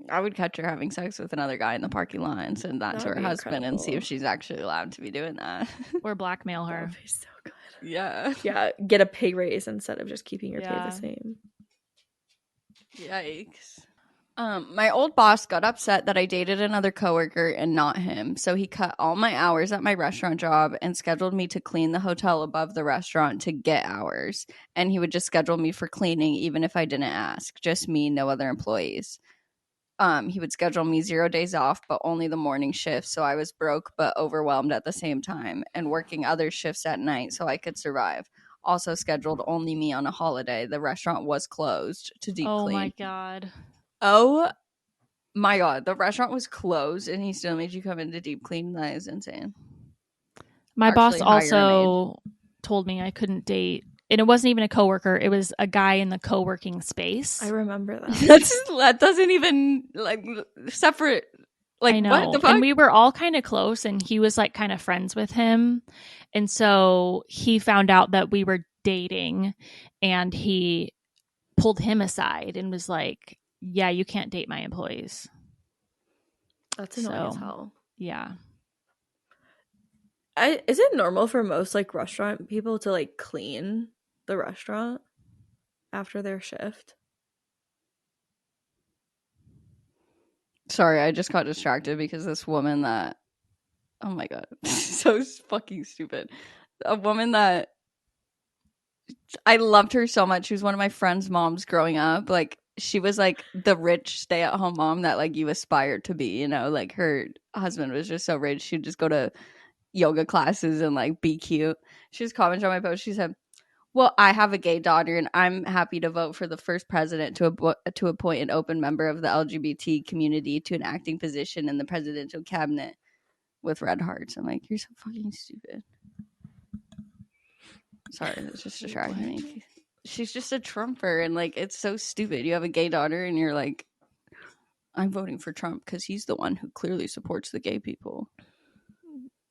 I would catch her having sex with another guy in the parking lot and send that That to would her be husband and see if incredible. she's actually allowed to be doing that. Or blackmail That her. would be so good. Yeah. Yeah, get a pay raise instead of just keeping your pay Yeah. the same. Yikes. My old boss got upset that I dated another coworker and not him, so he cut all my hours at my restaurant job and scheduled me to clean the hotel above the restaurant to get hours. And he would just schedule me for cleaning even if I didn't ask. Just me, no other employees. He would schedule me 0 days off, but only the morning shift, so I was broke but overwhelmed at the same time, and working other shifts at night so I could survive. Also scheduled only me on a holiday. The restaurant was closed to deep Oh clean. my God. Oh my God, the restaurant was closed and he still made you come in to deep clean? That is insane. My boss Actually, hire a maid. also told me I couldn't date. And it wasn't even a coworker. It was a guy in the co-working space. I remember that. That doesn't even like separate. Like, I know. what the fuck? And we were all kind of close, and he was like kind of friends with him. And so he found out that we were dating, and he pulled him aside and was like, yeah, you can't date my employees. That's annoying as hell. Yeah. Is it normal for most like restaurant people to like clean the restaurant after their shift? Sorry, I just got distracted because this woman that, oh my God, so fucking stupid. A woman that I loved her so much. She was one of my friend's moms growing up. Like, she was like the rich stay-at-home mom that like you aspired to be, you know? Like, her husband was just so rich. She'd just go to yoga classes and like be cute. She was commenting on my post. She said, well, I have a gay daughter and I'm happy to vote for the first president to appoint an open member of the LGBT community to an acting position in the presidential cabinet with red hearts. I'm like, you're so fucking stupid. Sorry, it's just distracting me. She's just a Trumper and like it's so stupid. You have a gay daughter and you're like, I'm voting for Trump because he's the one who clearly supports the gay people.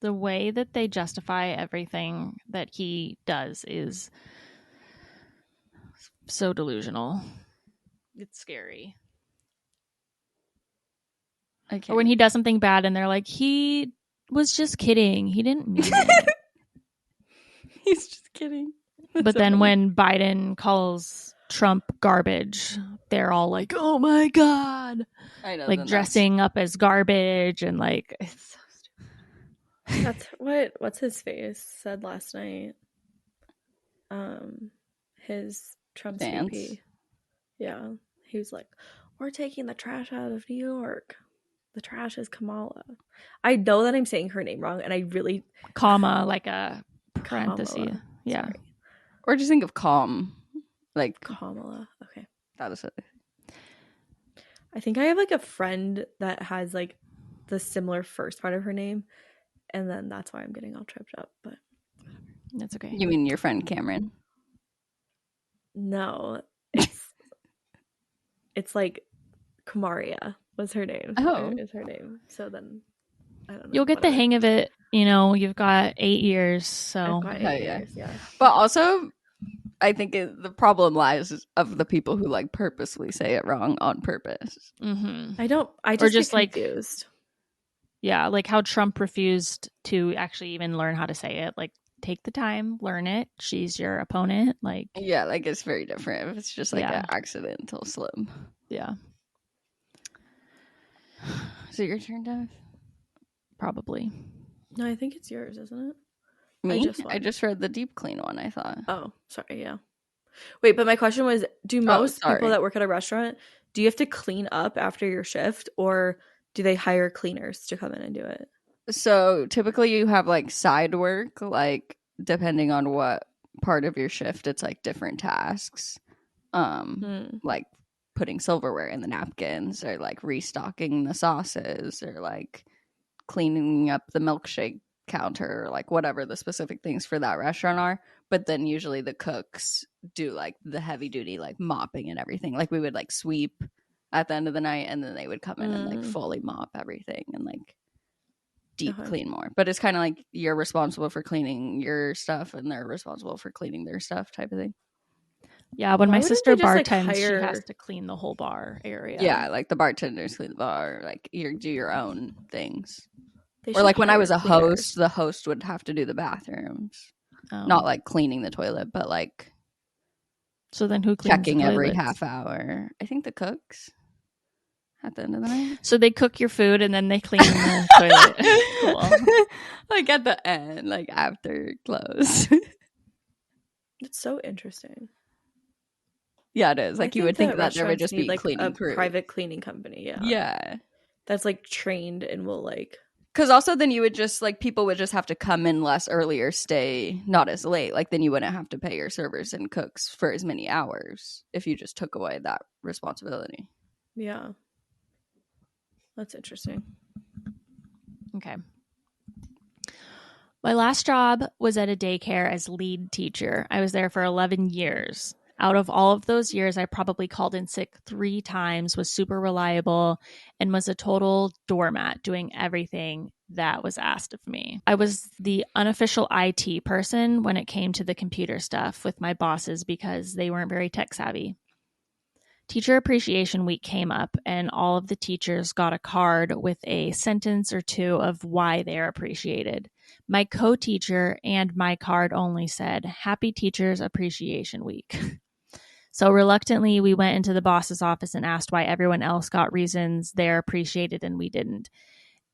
The way that they justify everything that he does is so delusional. It's scary. Or when he does something bad and they're like, he was just kidding. He didn't mean it. He's just kidding. That's but so then funny. When Biden calls Trump garbage, they're all like, oh my God. I know. Like dressing up as garbage and like, it's so stupid. That's what's his face said last night. His Trump's VP. Yeah. He was like, we're taking the trash out of New York. The trash is Kamala. I know that I'm saying her name wrong, and I really comma like a parenthesis. Kamala. Yeah. Sorry. Or just think of calm. Like Kamala. Okay. That is it. I think I have like a friend that has like the similar first part of her name, and then that's why I'm getting all tripped up, but that's okay. You mean your friend Cameron? No. It's like Kamaria was her name. Oh. Is her name. So then I don't know. You'll get the hang of it. You know, you've got 8 years, so. I've got 8 years, yeah. But also, I think the problem lies of the people who like purposely say it wrong on purpose. Mm-hmm. I just get confused. Yeah, like how Trump refused to actually even learn how to say it. Like, take the time, learn it. She's your opponent. Like, yeah, like it's very different if it's just like an accidental slip. Yeah. Is it your turn, Dev? Probably. No, I think it's yours, isn't it? Me? I just read the deep clean one, I thought. Oh, sorry, yeah. Wait, but my question was, do most people that work at a restaurant, do you have to clean up after your shift, or do they hire cleaners to come in and do it? So typically you have like side work, like depending on what part of your shift, it's like different tasks. Like putting silverware in the napkins, or like restocking the sauces, or like cleaning up the milkshake counter, or like whatever the specific things for that restaurant are. But then usually the cooks do like the heavy duty like mopping and everything. Like we would like sweep at the end of the night, and then they would come in and like fully mop everything and like deep clean more. But it's kind of like you're responsible for cleaning your stuff and they're responsible for cleaning their stuff type of thing. Yeah, when my sister bartends, she has to clean the whole bar area. Yeah, like the bartenders clean the bar, like you do your own things. Or like when I was a host, the host would have to do the bathrooms. Not like cleaning the toilet, but like so then who cleans checking every half hour? I think the cooks at the end of the night. So they cook your food and then they clean the toilet. Cool. Like at the end, like after close. It's so interesting. Yeah, it is. Like you would think that there would just be like cleaning a crew. private cleaning company. Yeah. Yeah. That's like trained and will like. Because also then you would just like people would just have to come in less early or stay not as late. Like then you wouldn't have to pay your servers and cooks for as many hours if you just took away that responsibility. Yeah. That's interesting. Okay. My last job was at a daycare as lead teacher. I was there for 11 years. Out of all of those years, I probably called in sick 3 times, was super reliable, and was a total doormat doing everything that was asked of me. I was the unofficial IT person when it came to the computer stuff with my bosses because they weren't very tech savvy. Teacher Appreciation Week came up, and all of the teachers got a card with a sentence or two of why they're appreciated. My co-teacher and my card only said, "Happy Teachers Appreciation Week." So reluctantly, we went into the boss's office and asked why everyone else got reasons they're appreciated and we didn't.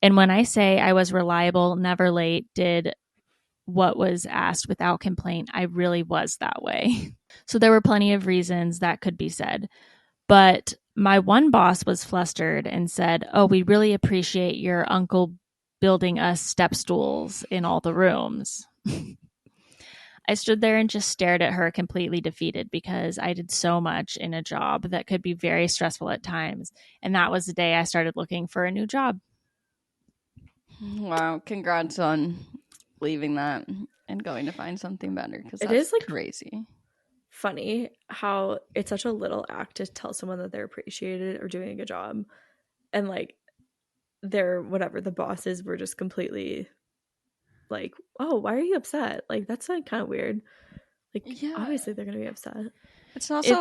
And when I say I was reliable, never late, did what was asked without complaint, I really was that way. So there were plenty of reasons that could be said. But my one boss was flustered and said, "Oh, we really appreciate your uncle building us step stools in all the rooms." I stood there and just stared at her, completely defeated, because I did so much in a job that could be very stressful at times. And that was the day I started looking for a new job. Wow. Congrats on leaving that and going to find something better, because that's is like crazy. Funny how it's such a little act to tell someone that they're appreciated or doing a good job. And like the bosses were just completely like, "Oh, why are you upset?" Like that's like kind of weird. Like obviously they're gonna be upset. It's also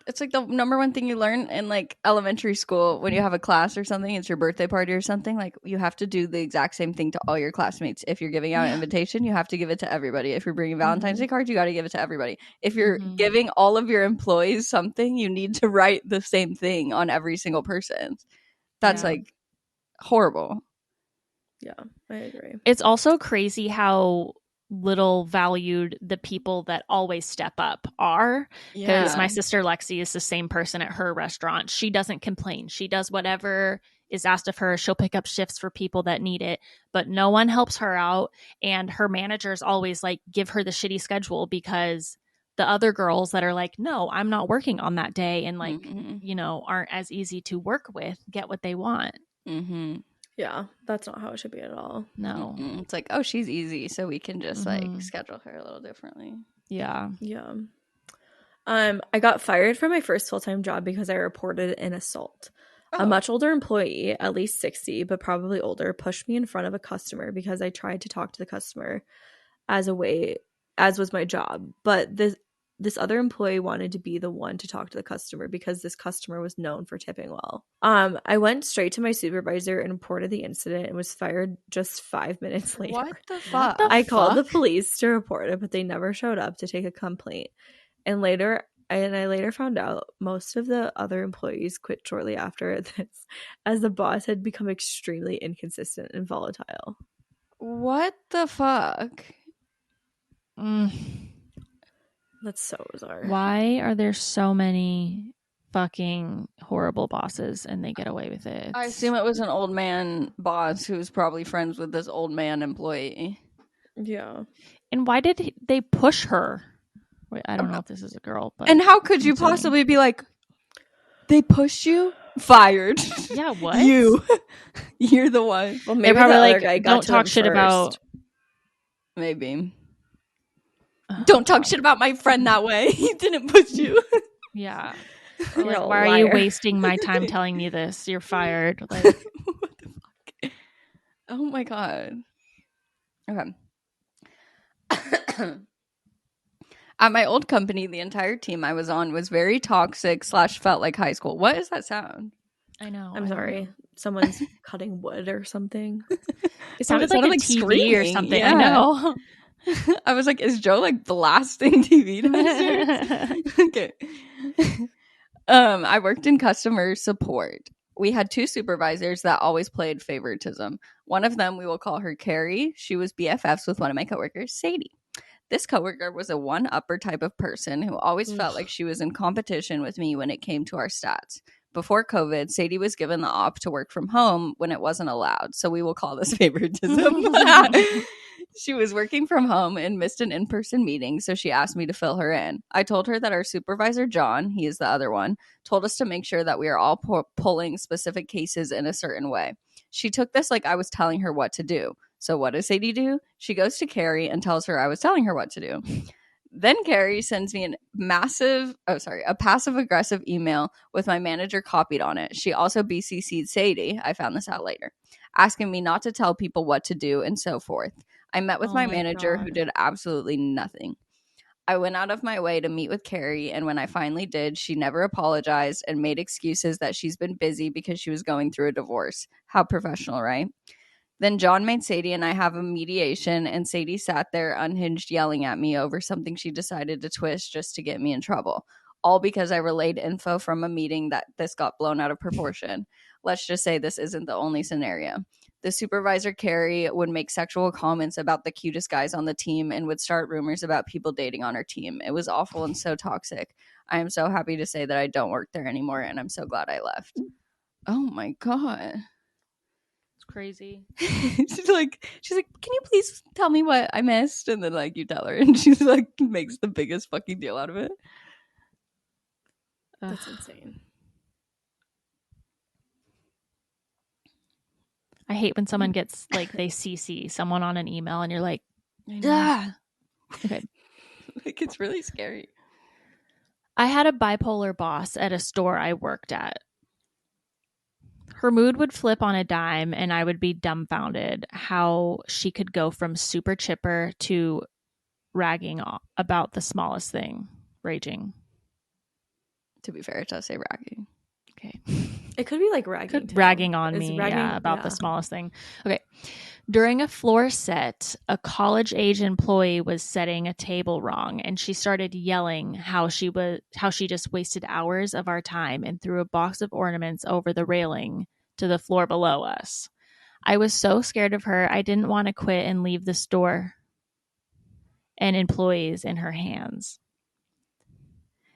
it's like the number one thing you learn in like elementary school when you have a class or something. It's your birthday party or something. Like you have to do the exact same thing to all your classmates. If you're giving out an invitation, you have to give it to everybody. If you're bringing Valentine's Day cards, you got to give it to everybody. If you're giving all of your employees something, you need to write the same thing on every single person. That's like horrible. Yeah, I agree. It's also crazy how little valued the people that always step up are, because my sister Lexi is the same person at her restaurant. She doesn't complain. She does whatever is asked of her. She'll pick up shifts for people that need it, but no one helps her out. And her managers always like give her the shitty schedule because the other girls that are like, "No, I'm not working on that day," and like you know, aren't as easy to work with, get what they want. Yeah, that's not how it should be at all. No. It's like, oh, she's easy, so we can just like schedule her a little differently. Yeah. I got fired from my first full-time job because I reported an assault. A much older employee, at least 60, but probably older, pushed me in front of a customer because I tried to talk to the customer as was my job. But this other employee wanted to be the one to talk to the customer because this customer was known for tipping well. I went straight to my supervisor and reported the incident and was fired just 5 minutes later. What the fuck? I called the police to report it, but they never showed up to take a complaint. And I later found out most of the other employees quit shortly after this, as the boss had become extremely inconsistent and volatile. What the fuck? That's so bizarre. Why are there so many fucking horrible bosses and they get away with it? I assume it was an old man boss who was probably friends with this old man employee. Yeah. And why did they push her. Wait, I don't know if this is a girl, but and how could you possibly be like, they pushed you? Fired. Yeah, what? You're the one. Well, They're maybe probably the other like, guy got don't to talk him shit first. about. Maybe. Oh, don't talk shit about my friend that way. He didn't push you. Yeah. Or You're like, a why are you liar. wasting my time telling me this? You're fired. Like, what the fuck? Oh my god. Okay. At my old company, the entire team I was on was very toxic / felt like high school. What is that sound? I know. I'm sorry. Someone's cutting wood or something. It sounded like a TV or screaming. something. Yeah. I know. I was like, is Joe like blasting TV downstairs? Okay. I worked in customer support. We had 2 supervisors that always played favoritism. One of them, we will call her Carrie. She was BFFs with one of my coworkers, Sadie. This coworker was a one-upper type of person who always felt like she was in competition with me when it came to our stats. Before COVID, Sadie was given the op to work from home when it wasn't allowed, so we will call this favoritism. She was working from home and missed an in-person meeting, so she asked me to fill her in. I told her that our supervisor, John, he is the other one, told us to make sure that we are all pulling specific cases in a certain way. She took this like I was telling her what to do. So what does Sadie do? She goes to Carrie and tells her I was telling her what to do. Then Carrie sends me a passive-aggressive email with my manager copied on it. She also BCC'd Sadie, I found this out later, asking me not to tell people what to do and so forth. I met with my manager who did absolutely nothing. I went out of my way to meet with Carrie, and when I finally did, she never apologized and made excuses that she's been busy because she was going through a divorce. How professional, right? Then John made Sadie and I have a mediation, and Sadie sat there unhinged yelling at me over something she decided to twist just to get me in trouble. All because I relayed info from a meeting that this got blown out of proportion. Let's just say this isn't the only scenario. The supervisor, Carrie, would make sexual comments about the cutest guys on the team and would start rumors about people dating on her team. It was awful and so toxic. I am so happy to say that I don't work there anymore, and I'm so glad I left. Oh my god. Crazy. she's like, can you please tell me what I missed? And then like you tell her, and she's like makes the biggest fucking deal out of it. That's insane. I hate when someone gets like they CC someone on an email and you're like, ah. Okay. Like it's really scary. I had a bipolar boss at a store I worked at. Her mood would flip on a dime, and I would be dumbfounded how she could go from super chipper to ragging about the smallest thing, raging. To be fair, it does say ragging. Okay. It could be like ragging. Ragging on me, about the smallest thing. Okay. During a floor set, a college-age employee was setting a table wrong, and she started yelling how she just wasted hours of our time and threw a box of ornaments over the railing to the floor below us. I was so scared of her, I didn't want to quit and leave the store and employees in her hands.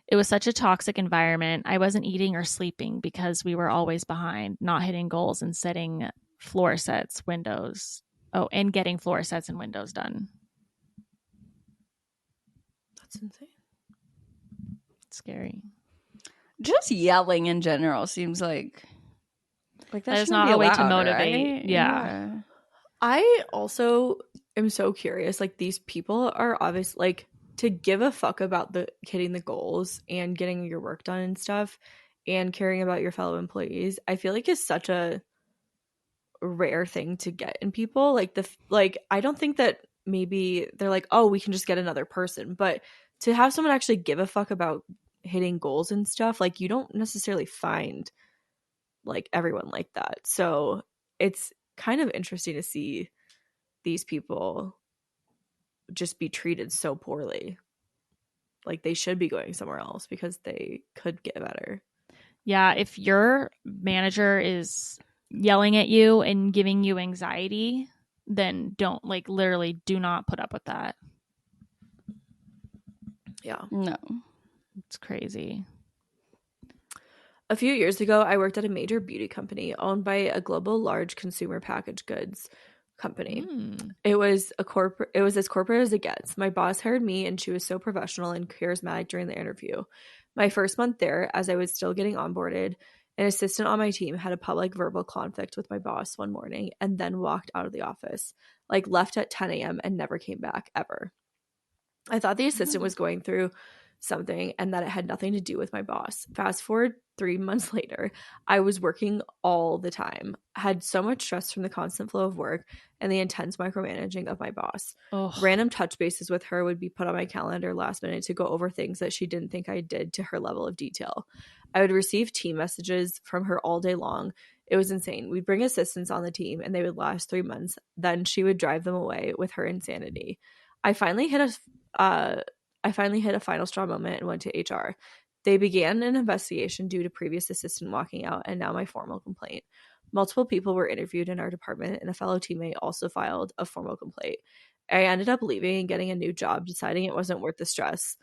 It was such a toxic environment. I wasn't eating or sleeping because we were always behind, not hitting goals and setting floor sets, windows. Oh, and getting floor sets and windows done. That's insane. It's scary. Just yelling in general seems like that is not a way to motivate. Right? Yeah. I also am so curious. Like these people are obviously like to give a fuck about the hitting the goals and getting your work done and stuff and caring about your fellow employees. I feel like is such a rare thing to get in people. Like I don't think that maybe they're like, oh, we can just get another person, but to have someone actually give a fuck about hitting goals and stuff, like you don't necessarily find like everyone like that. So it's kind of interesting to see these people just be treated so poorly. Like they should be going somewhere else because they could get better. Yeah, if your manager is yelling at you and giving you anxiety, then don't, like, literally do not put up with that. Yeah. No. It's crazy. A few years ago, I worked at a major beauty company owned by a global large consumer packaged goods company. It was as corporate as it gets. My boss hired me, and she was so professional and charismatic during the interview. My first month there, as I was still getting onboarded, an assistant on my team had a public verbal conflict with my boss one morning and then walked out of the office, like left at 10 a.m. and never came back ever. I thought the assistant was going through something and that it had nothing to do with my boss. Fast forward 3 months later, I was working all the time, had so much stress from the constant flow of work and the intense micromanaging of my boss. Random touch bases with her would be put on my calendar last minute to go over things that she didn't think I did to her level of detail. I would receive team messages from her all day long. It was insane. We'd bring assistants on the team and they would last 3 months. Then she would drive them away with her insanity. I finally hit a final straw moment and went to HR. They began an investigation due to previous assistant walking out and now my formal complaint. Multiple people were interviewed in our department and a fellow teammate also filed a formal complaint. I ended up leaving and getting a new job, deciding it wasn't worth the stress.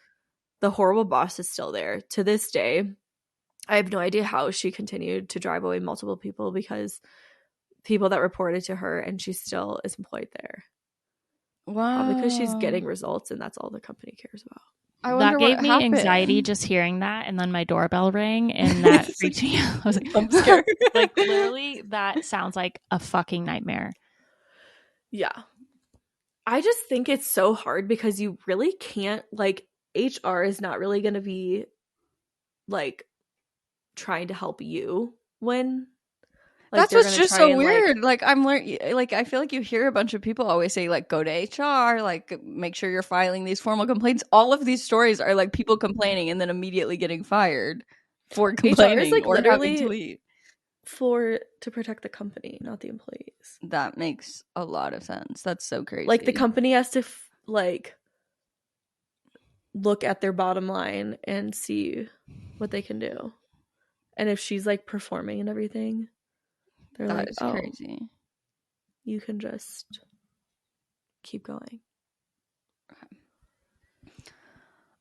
The horrible boss is still there. To this day, I have no idea how she continued to drive away multiple people because people that reported to her, and she still is employed there. Wow. Because she's getting results and that's all the company cares about. That gave me anxiety just hearing that, and then my doorbell rang, and that freaked me out. I was like, I'm scared. Like, literally, that sounds like a fucking nightmare. Yeah. I just think it's so hard because you really can't, like, HR is not really going to be, like, trying to help you when... Like, that's what's just so weird. Like I'm learning. Like I feel like you hear a bunch of people always say, like, go to HR, like make sure you're filing these formal complaints. All of these stories are like people complaining and then immediately getting fired for complaining. HR is like literally to leave. To protect the company, not the employees. That makes a lot of sense. That's so crazy. Like the company has to like look at their bottom line and see what they can do, and if she's like performing and everything. They're that like, is crazy. You can just keep going.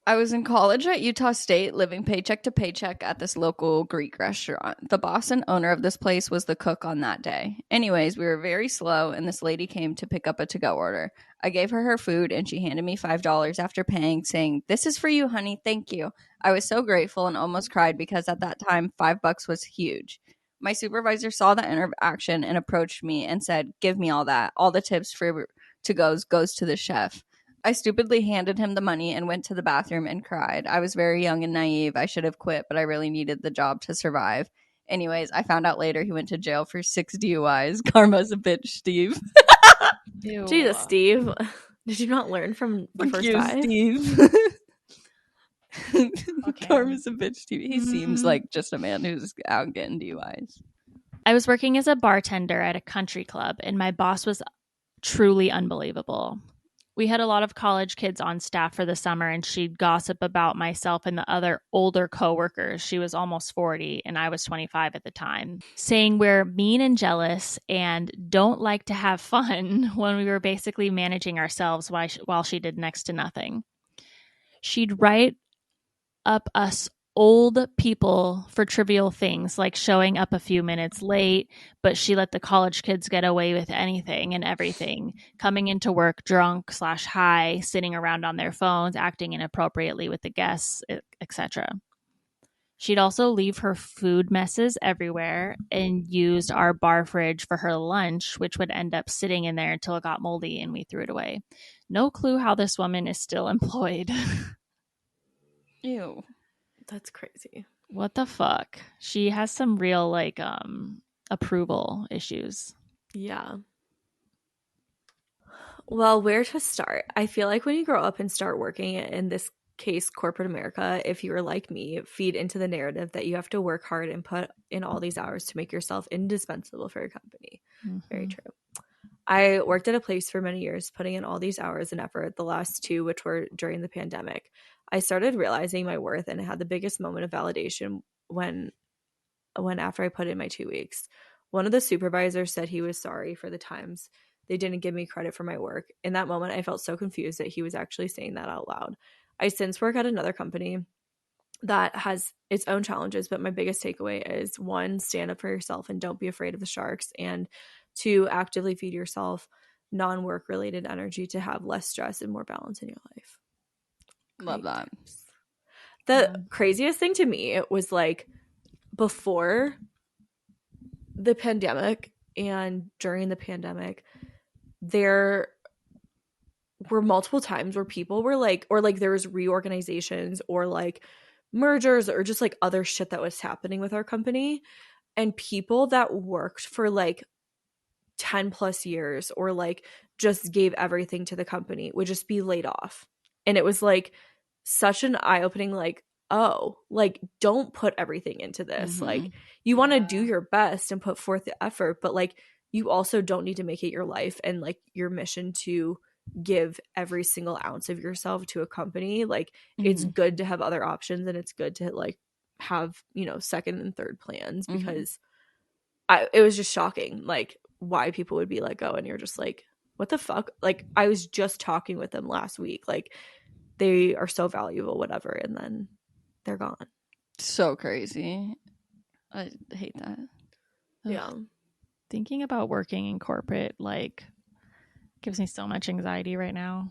I was in college at Utah State, living paycheck to paycheck at this local Greek restaurant. The boss and owner of this place was the cook on that day. Anyways, we were very slow, and this lady came to pick up a to-go order. I gave her food, and she handed me $5 after paying, saying, "This is for you, honey. Thank you." I was so grateful and almost cried because at that time, $5 was huge. My supervisor saw the interaction and approached me and said, "Give me all that. All the tips for to-goes goes to the chef." I stupidly handed him the money and went to the bathroom and cried. I was very young and naive. I should have quit, but I really needed the job to survive. Anyways, I found out later he went to jail for 6 DUIs. Karma's a bitch, Steve. Jesus, Steve. Did you not learn from the first time? Steve. Okay. Karma's a bitch, Steve. He seems like just a man who's out getting DUIs. I was working as a bartender at a country club, and my boss was truly unbelievable. We had a lot of college kids on staff for the summer, and she'd gossip about myself and the other older coworkers. She was almost 40, and I was 25 at the time, saying we're mean and jealous and don't like to have fun when we were basically managing ourselves while she did next to nothing. She'd write up us old people for trivial things like showing up a few minutes late, but she let the college kids get away with anything and everything, coming into work drunk / high, sitting around on their phones, acting inappropriately with the guests, etc. She'd also leave her food messes everywhere and used our bar fridge for her lunch, which would end up sitting in there until it got moldy and we threw it away. No clue how this woman is still employed. Ew. That's crazy. What the fuck? She has some real like approval issues. Yeah. Well, where to start? I feel like when you grow up and start working, in this case, corporate America, if you are like me, feed into the narrative that you have to work hard and put in all these hours to make yourself indispensable for your company. Mm-hmm. Very true. I worked at a place for many years, putting in all these hours and effort, the last 2, which were during the pandemic. I started realizing my worth and had the biggest moment of validation when after I put in my 2 weeks. One of the supervisors said he was sorry for the times they didn't give me credit for my work. In that moment, I felt so confused that he was actually saying that out loud. I since work at another company that has its own challenges, but my biggest takeaway is 1, stand up for yourself and don't be afraid of the sharks, and 2, actively feed yourself. non-work related energy to have less stress and more balance in your life. Love that. The craziest thing to me was like before the pandemic and during the pandemic, there were multiple times where people were like, or like there was reorganizations or like mergers or just like other shit that was happening with our company, and people that worked for like 10 plus years or like just gave everything to the company would just be laid off. And it was like such an eye-opening, like, oh, like don't put everything into this. Like you want to do your best and put forth the effort, but like you also don't need to make it your life and like your mission to give every single ounce of yourself to a company. Like it's good to have other options, and it's good to like have, you know, second and third plans, because it was just shocking like why people would be let go, and you're just like, what the fuck? Like I was just talking with them last week, like they are so valuable, whatever, and then they're gone. So crazy. I hate that. Yeah. Thinking about working in corporate like gives me so much anxiety right now.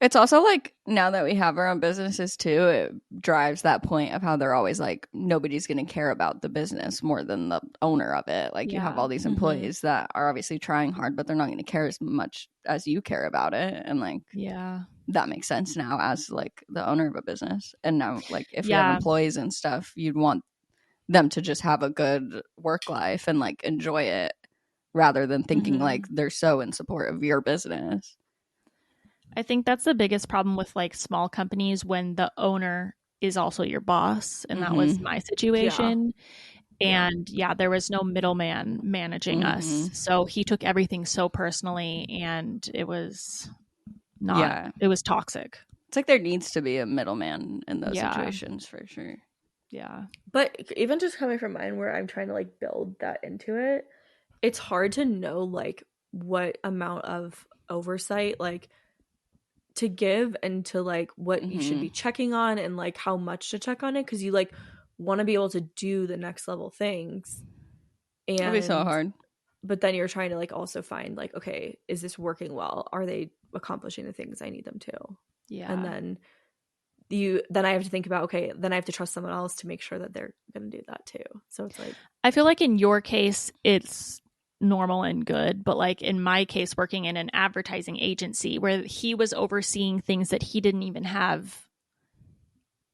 It's also like now that we have our own businesses too, it drives that point of how they're always like, nobody's going to care about the business more than the owner of it. Like you have all these employees that are obviously trying hard, but they're not going to care as much as you care about it. And like, that makes sense now as like the owner of a business. And now like if you have employees and stuff, you'd want them to just have a good work life and like enjoy it, rather than thinking like they're so in support of your business. I think that's the biggest problem with like small companies, when the owner is also your boss, and that was my situation. And there was no middleman managing us, so he took everything so personally, and it was not it was toxic. It's like there needs to be a middleman in those situations for sure. But even just coming from mine, where I'm trying to like build that into it, it's hard to know like what amount of oversight like to give, and to like what you should be checking on, and like how much to check on it, because you like want to be able to do the next level things. And it'll be so hard. But then you're trying to like also find like, okay, is this working well? Are they accomplishing the things I need them to? And then I have to think about, okay, then I have to trust someone else to make sure that they're going to do that too. So it's like, I feel like in your case it's normal and good, but like in my case, working in an advertising agency where he was overseeing things that he didn't even have,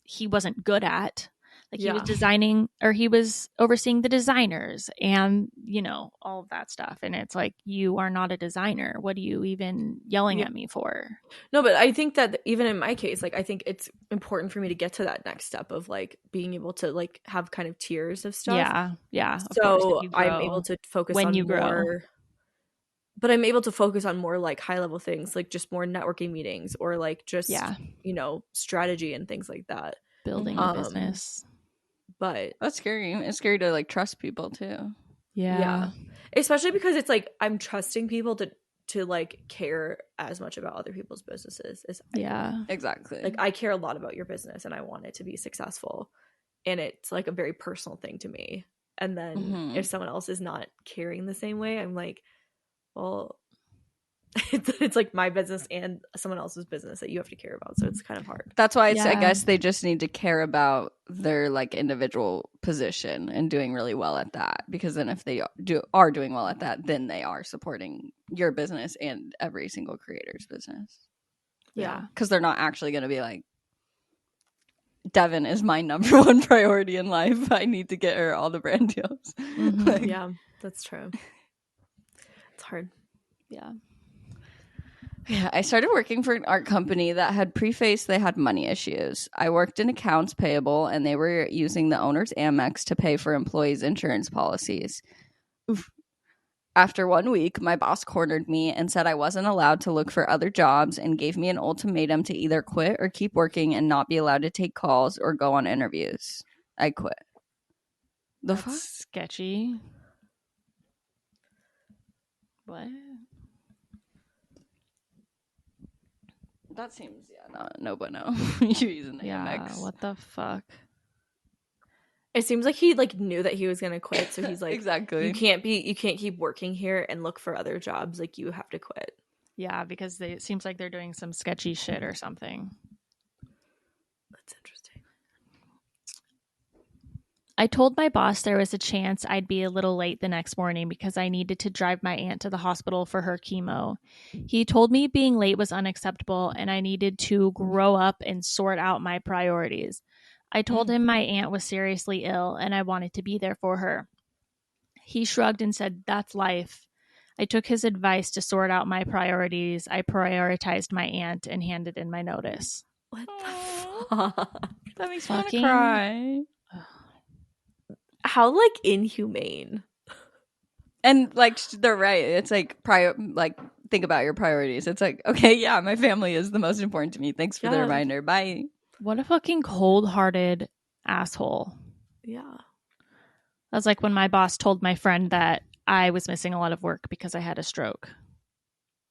he wasn't good at. Like he was designing, or he was overseeing the designers and, you know, all of that stuff. And it's like, you are not a designer. What are you even yelling at me for? No, but I think that even in my case, like, I think it's important for me to get to that next step of like being able to like have kind of tiers of stuff. Yeah. So I'm able to focus when on you more, grow. but I'm able to focus on more like high level things, like just more networking meetings, or like just, you know, strategy and things like that. Building a business. But that's scary. It's scary to like trust people too. Yeah. Especially because it's like I'm trusting people to like care as much about other people's businesses as I do. Exactly. Like I care a lot about your business and I want it to be successful, and it's like a very personal thing to me. And then if someone else is not caring the same way, I'm like, well, it's like my business and someone else's business that you have to care about, so it's kind of hard. That's why it's I guess they just need to care about their like individual position and doing really well at that, because then if they are doing well at that, then they are supporting your business and every single creator's business. Because they're not actually going to be like, Devon is my number one priority in life, I need to get her all the brand deals. Like, yeah, that's true. It's hard. Yeah, I started working for an art company that had prefaced they had money issues. I worked in accounts payable, and they were using the owner's Amex to pay for employees' insurance policies. Oof. After 1 week, my boss cornered me and said I wasn't allowed to look for other jobs, and gave me an ultimatum to either quit or keep working and not be allowed to take calls or go on interviews. I quit. That's sketchy. What? That seems no bueno. You're using the Amex. What the fuck? It seems like he like knew that he was gonna quit, so he's like, exactly. You can't keep working here and look for other jobs. Like you have to quit. Yeah, because it seems like they're doing some sketchy shit or something. That's interesting. I told my boss there was a chance I'd be a little late the next morning because I needed to drive my aunt to the hospital for her chemo. He told me being late was unacceptable and I needed to grow up and sort out my priorities. I told him my aunt was seriously ill and I wanted to be there for her. He shrugged and said, "That's life." I took his advice to sort out my priorities. I prioritized my aunt and handed in my notice. What the fuck? That makes me want to cry. How like inhumane. And like they're right. It's like think about your priorities. It's like, okay, yeah, my family is the most important to me. Thanks for the reminder. Bye. What a fucking cold-hearted asshole. Yeah. That's like when my boss told my friend that I was missing a lot of work because I had a stroke.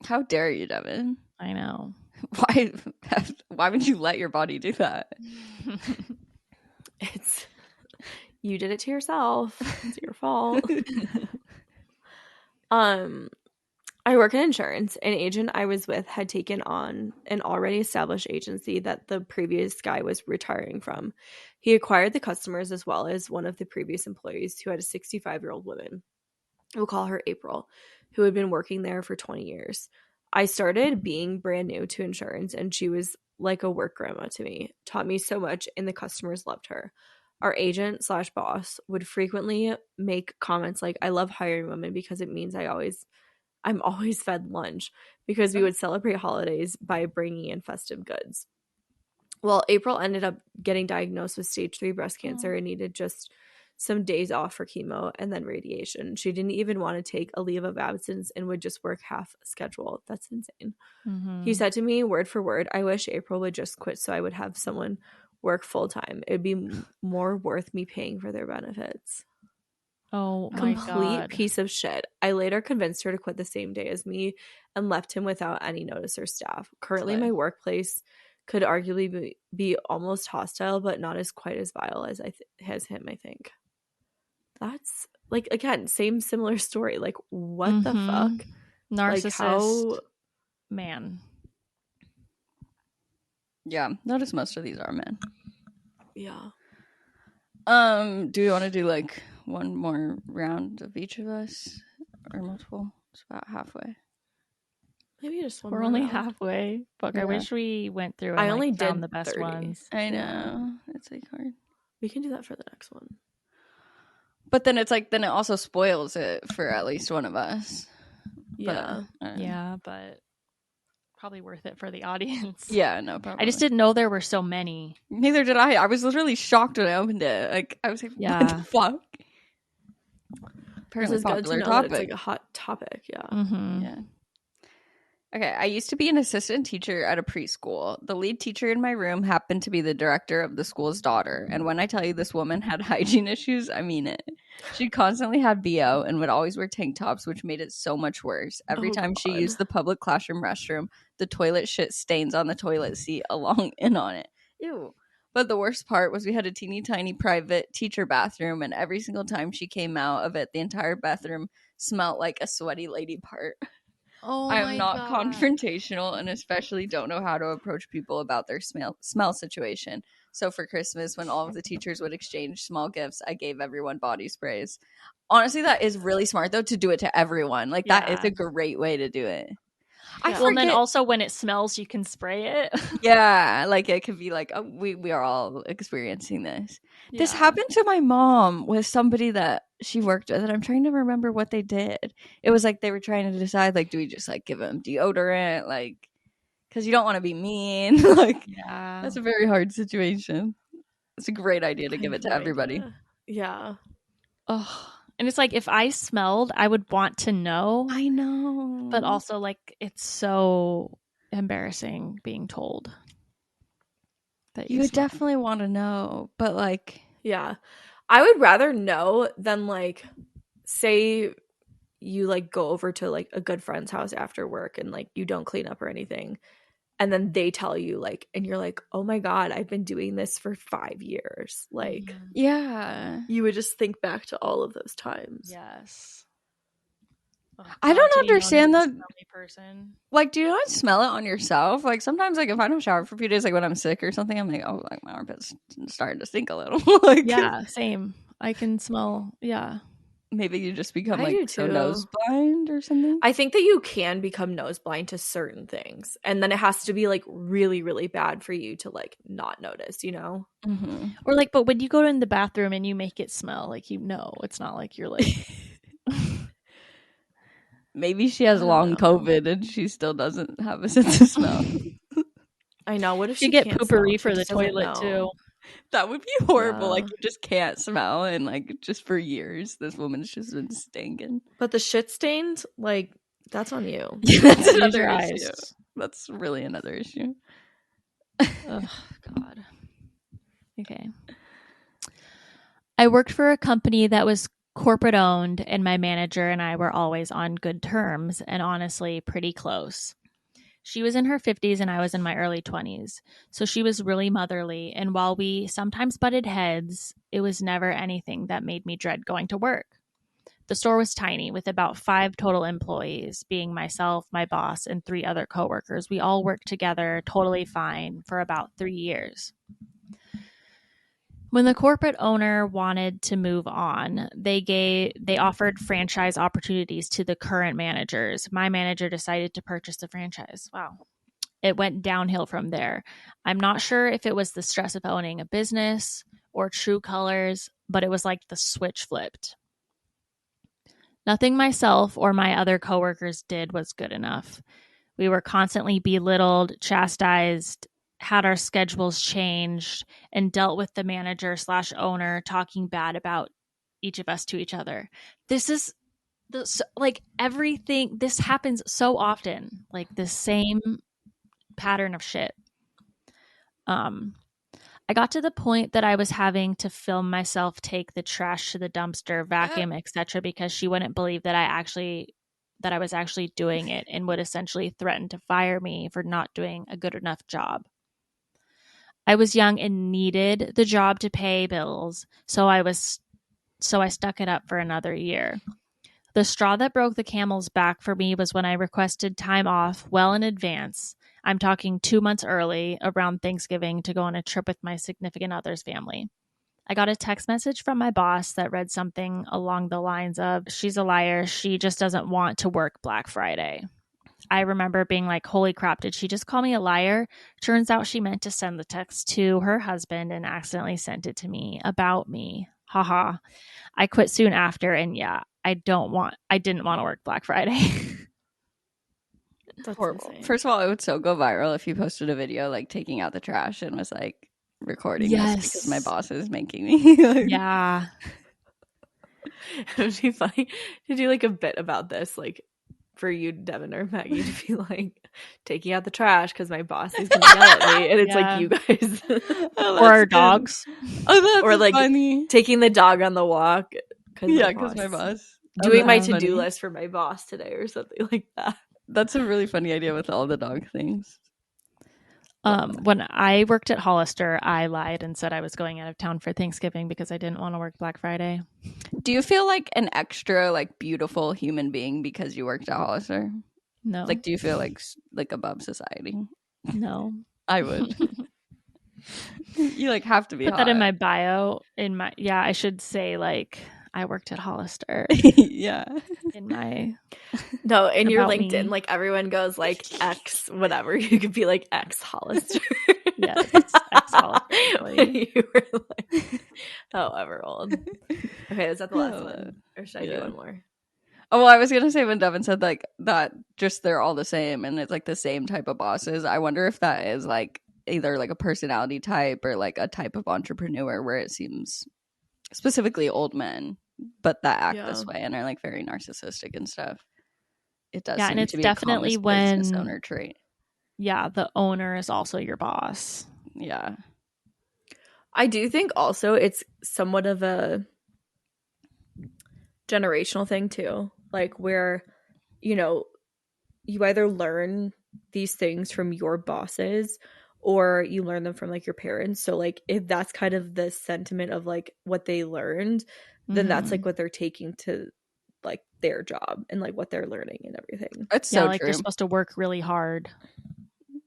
How dare you, Devin? I know. Why would you let your body do that? It's you did it to yourself. It's your fault. I work in insurance. An agent I was with had taken on an already established agency that the previous guy was retiring from. He acquired the customers as well as one of the previous employees who had a 65-year-old woman. We'll call her April, who had been working there for 20 years. I started being brand new to insurance, and she was like a work grandma to me, taught me so much, and the customers loved her. Our agent / boss would frequently make comments like, "I love hiring women because it means I'm always fed lunch," because we would celebrate holidays by bringing in festive goods. Well, April ended up getting diagnosed with stage 3 breast cancer and needed just some days off for chemo and then radiation. She didn't even want to take a leave of absence and would just work half schedule. That's insane. Mm-hmm. He said to me word for word, "I wish April would just quit so I would have someone work full time. It'd be more worth me paying for their benefits." Oh my Complete God. piece of shit. I later convinced her to quit the same day as me and left him without any notice or staff. Currently, my workplace could arguably be almost hostile, but not as quite as vile as as him, I think. That's like, again, similar story. Like, what the fuck? Narcissist Like, how... man. Yeah, notice most of these are men. Yeah. Do you want to do like one more round of each of us or multiple? It's about halfway. Maybe just one We're more only round. halfway. Fuck, Yeah. I wish we went through and I only found did the best 30. ones. I know. It's like hard. We can do that for the next one. But then it's like, then it also spoils it for at least one of us. Yeah. Yeah, but probably worth it for the audience. Yeah, no problem. I just didn't know there were so many. Neither did I. I was literally shocked when I opened it. Like, I was like, Yeah. what the fuck? This Apparently is good to popular know topic. that it's like a hot topic. Yeah. Mm-hmm. Yeah. Okay, I used to be an assistant teacher at a preschool. The lead teacher in my room happened to be the director of the school's daughter. And when I tell you this woman had hygiene issues, I mean it. She constantly had BO and would always wear tank tops, which made it so much worse. Every time she used the public classroom restroom, the toilet shit stains on the toilet seat along and on it. Ew. But the worst part was we had a teeny tiny private teacher bathroom, and every single time she came out of it, the entire bathroom smelled like a sweaty lady part. Oh, I'm not confrontational and especially don't know how to approach people about their smell situation. So for Christmas, when all of the teachers would exchange small gifts, I gave everyone body sprays. Honestly, that is really smart, though, to do it to everyone. Like, that is a great way to do it. Well, and then also when it smells, you can spray it. Yeah, like it could be like, oh, we are all experiencing this. Yeah. This happened to my mom with somebody that she worked with, and I'm trying to remember what they did. It was like they were trying to decide, like, do we just like give them deodorant, like, because you don't want to be mean. Like, yeah, that's a very hard situation. It's a great idea to give it to everybody. Yeah. Oh. And it's like, if I smelled, I would want to know. I know. But also, like, it's so embarrassing being told that you would definitely want to know. But, like... Yeah. I would rather know than, like, say you, like, go over to, like, a good friend's house after work and, like, you don't clean up or anything. And then they tell you, like, and you're like, oh my God, I've been doing this for 5 years. Like, yeah. You would just think back to all of those times. Yes. Oh, I don't to be known as understand a the smelly person. like. Do you not smell it on yourself? Like sometimes, like if I don't shower for a few days, like when I'm sick or something, I'm like, oh, like my armpit's starting to stink a little. Like, Yeah, same. I can smell. Yeah. maybe you just become I do like so too. nose blind or something. I think that you can become nose blind to certain things, and then it has to be like really, really bad for you to like not notice, you know? Mm-hmm. Or like, but when you go in the bathroom and you make it smell, like it's not like you're like. Maybe she I has don't long know. COVID and she still doesn't have a sense of smell. I know. What if She she get can't smell poopery and she for the just doesn't toilet too. know? That would be horrible. Like Yeah. you just can't smell, and like just for years, this woman's just been stinking. But the shit stains, like, that's on you. That's Use another your issue. eyes. That's really another issue. Oh God. Okay. I worked for a company that was corporate owned, and my manager and I were always on good terms and honestly pretty close. She was in her 50s and I was in my early 20s, so she was really motherly, and while we sometimes butted heads, it was never anything that made me dread going to work. The store was tiny, with about 5 total employees, being myself, my boss, and 3 other coworkers. We all worked together totally fine for about 3 years. When the corporate owner wanted to move on, they offered franchise opportunities to the current managers. My manager decided to purchase the franchise. Wow. It went downhill from there. I'm not sure if it was the stress of owning a business or true colors, but it was like the switch flipped. Nothing myself or my other coworkers did was good enough. We were constantly belittled, chastised, had our schedules changed, and dealt with the manager / owner talking bad about each of us to each other. This is like everything. This happens so often, like the same pattern of shit. I got to the point that I was having to film myself take the trash to the dumpster, vacuum, etc., because she wouldn't believe that I was actually doing it, and would essentially threaten to fire me for not doing a good enough job. I was young and needed the job to pay bills, so I stuck it up for another year. The straw that broke the camel's back for me was when I requested time off well in advance. I'm talking 2 months early, around Thanksgiving, to go on a trip with my significant other's family. I got a text message from my boss that read something along the lines of, "She's a liar. She just doesn't want to work Black Friday." I remember being like, holy crap, did she just call me a liar? Turns out she meant to send the text to her husband and accidentally sent it to me about me. Haha. I quit soon after, and yeah, I didn't want to work Black Friday. That's Horrible. insane. First of all, it would so go viral if you posted a video like taking out the trash and was like recording this because my boss is making me. Like, Yeah. It would be funny to do like a bit about this, like for you, Devin or Maggie, to be like taking out the trash because my boss is gonna yell at me, and it's like you guys or our dogs. Oh, that's or like funny. taking the dog on the walk Because my boss doing my that's to-do funny. list for my boss today or something like that. That's a really funny idea with all the dog things. When I worked at Hollister, I lied and said I was going out of town for Thanksgiving because I didn't want to work Black Friday. Do you feel like an extra like beautiful human being because you worked at Hollister? No. Like, do you feel like above society? No. I would. You like have to be. Put that in my bio. I should say like I worked at Hollister. Yeah. In my No, in your about LinkedIn, me. like everyone goes like X whatever. You could be like X Hollister. Yes, X Hollister. You were like however old. Okay, is that the last one? Or should I do one more? Oh, well, I was gonna say when Devin said like that, just they're all the same and it's like the same type of bosses. I wonder if that is like either like a personality type or like a type of entrepreneur where it seems specifically old men, but that act this way and are like very narcissistic and stuff. It does. Yeah, seem and it's to be definitely a when business owner trait. Yeah, the owner is also your boss. Yeah. I do think also it's somewhat of a generational thing too, like where you either learn these things from your bosses or you learn them from like your parents. So like if that's kind of the sentiment of like what they learned, then that's like what they're taking to like their job and like what they're learning and everything. It's so like true. they're supposed to work really hard.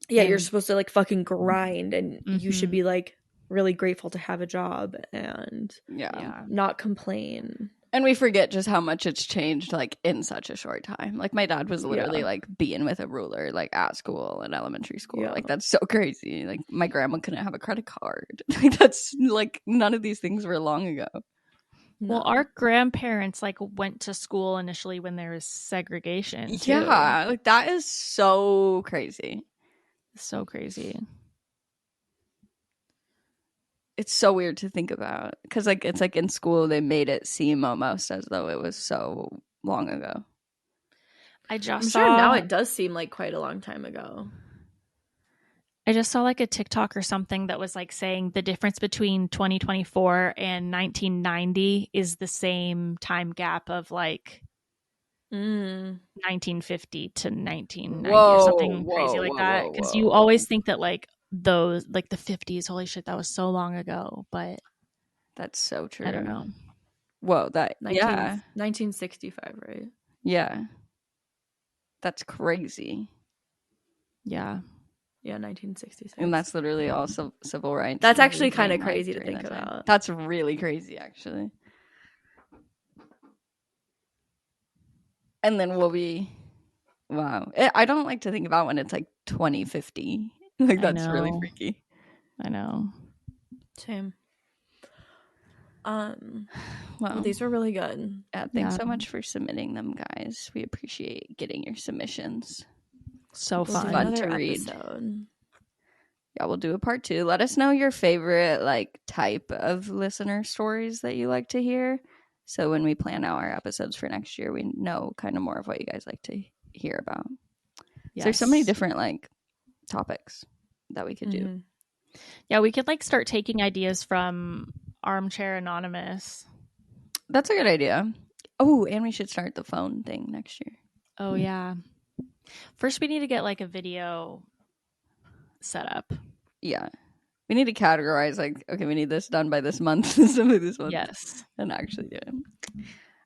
Yeah, you're supposed to like fucking grind, and you should Mhm. be like really grateful to have a job and Yeah. not complain. And we forget just how much it's changed like in such a short time. Like my dad was literally like being with a ruler like at school and elementary school. Yeah. Like that's so crazy. Like my grandma couldn't have a credit card. Like that's like none of these things were long ago. Well, our grandparents like went to school initially when there was segregation too. Yeah, like that is so crazy. So crazy. It's so weird to think about because like it's like in school they made it seem almost as though it was so long ago. I'm sure now it does seem like quite a long time ago. I just saw like a TikTok or something that was like saying the difference between 2024 and 1990 is the same time gap of like 1950 to 1990 or something crazy like that. Because you always think that like those like the 50s, holy shit, that was so long ago. But that's so true. I don't know. Whoa, that 1965, right? Yeah. That's crazy. Yeah. Yeah, 1966. And that's literally all civil rights. That's actually kind of crazy to think about. That's really crazy, actually. And then we'll be, wow. I don't like to think about when it's like 2050. Like, that's really freaky. I know. Same. Well, these were really good. Thanks so much for submitting them, guys. We appreciate getting your submissions. So fun. Fun to read. Yeah, we'll do a part 2. Let us know your favorite like type of listener stories that you like to hear. So when we plan out our episodes for next year, we know kind of more of what you guys like to hear about. Yes. There's so many different like topics that we could do. Yeah, we could like start taking ideas from Armchair Anonymous. That's a good idea. Oh, and we should start the phone thing next year. Oh, yeah. First, we need to get like a video set up. Yeah. We need to categorize like, okay, we need this done by this month. This month. Yes. And actually do it.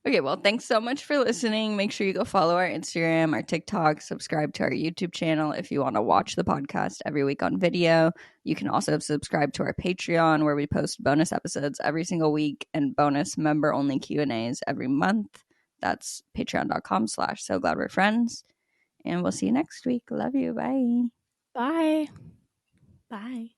Okay, well, thanks so much for listening. Make sure you go follow our Instagram, our TikTok, subscribe to our YouTube channel if you want to watch the podcast every week on video. You can also subscribe to our Patreon where we post bonus episodes every single week and bonus member-only Q&As every month. That's patreon.com/sogladwerefriends. And we'll see you next week. Love you. Bye. Bye. Bye.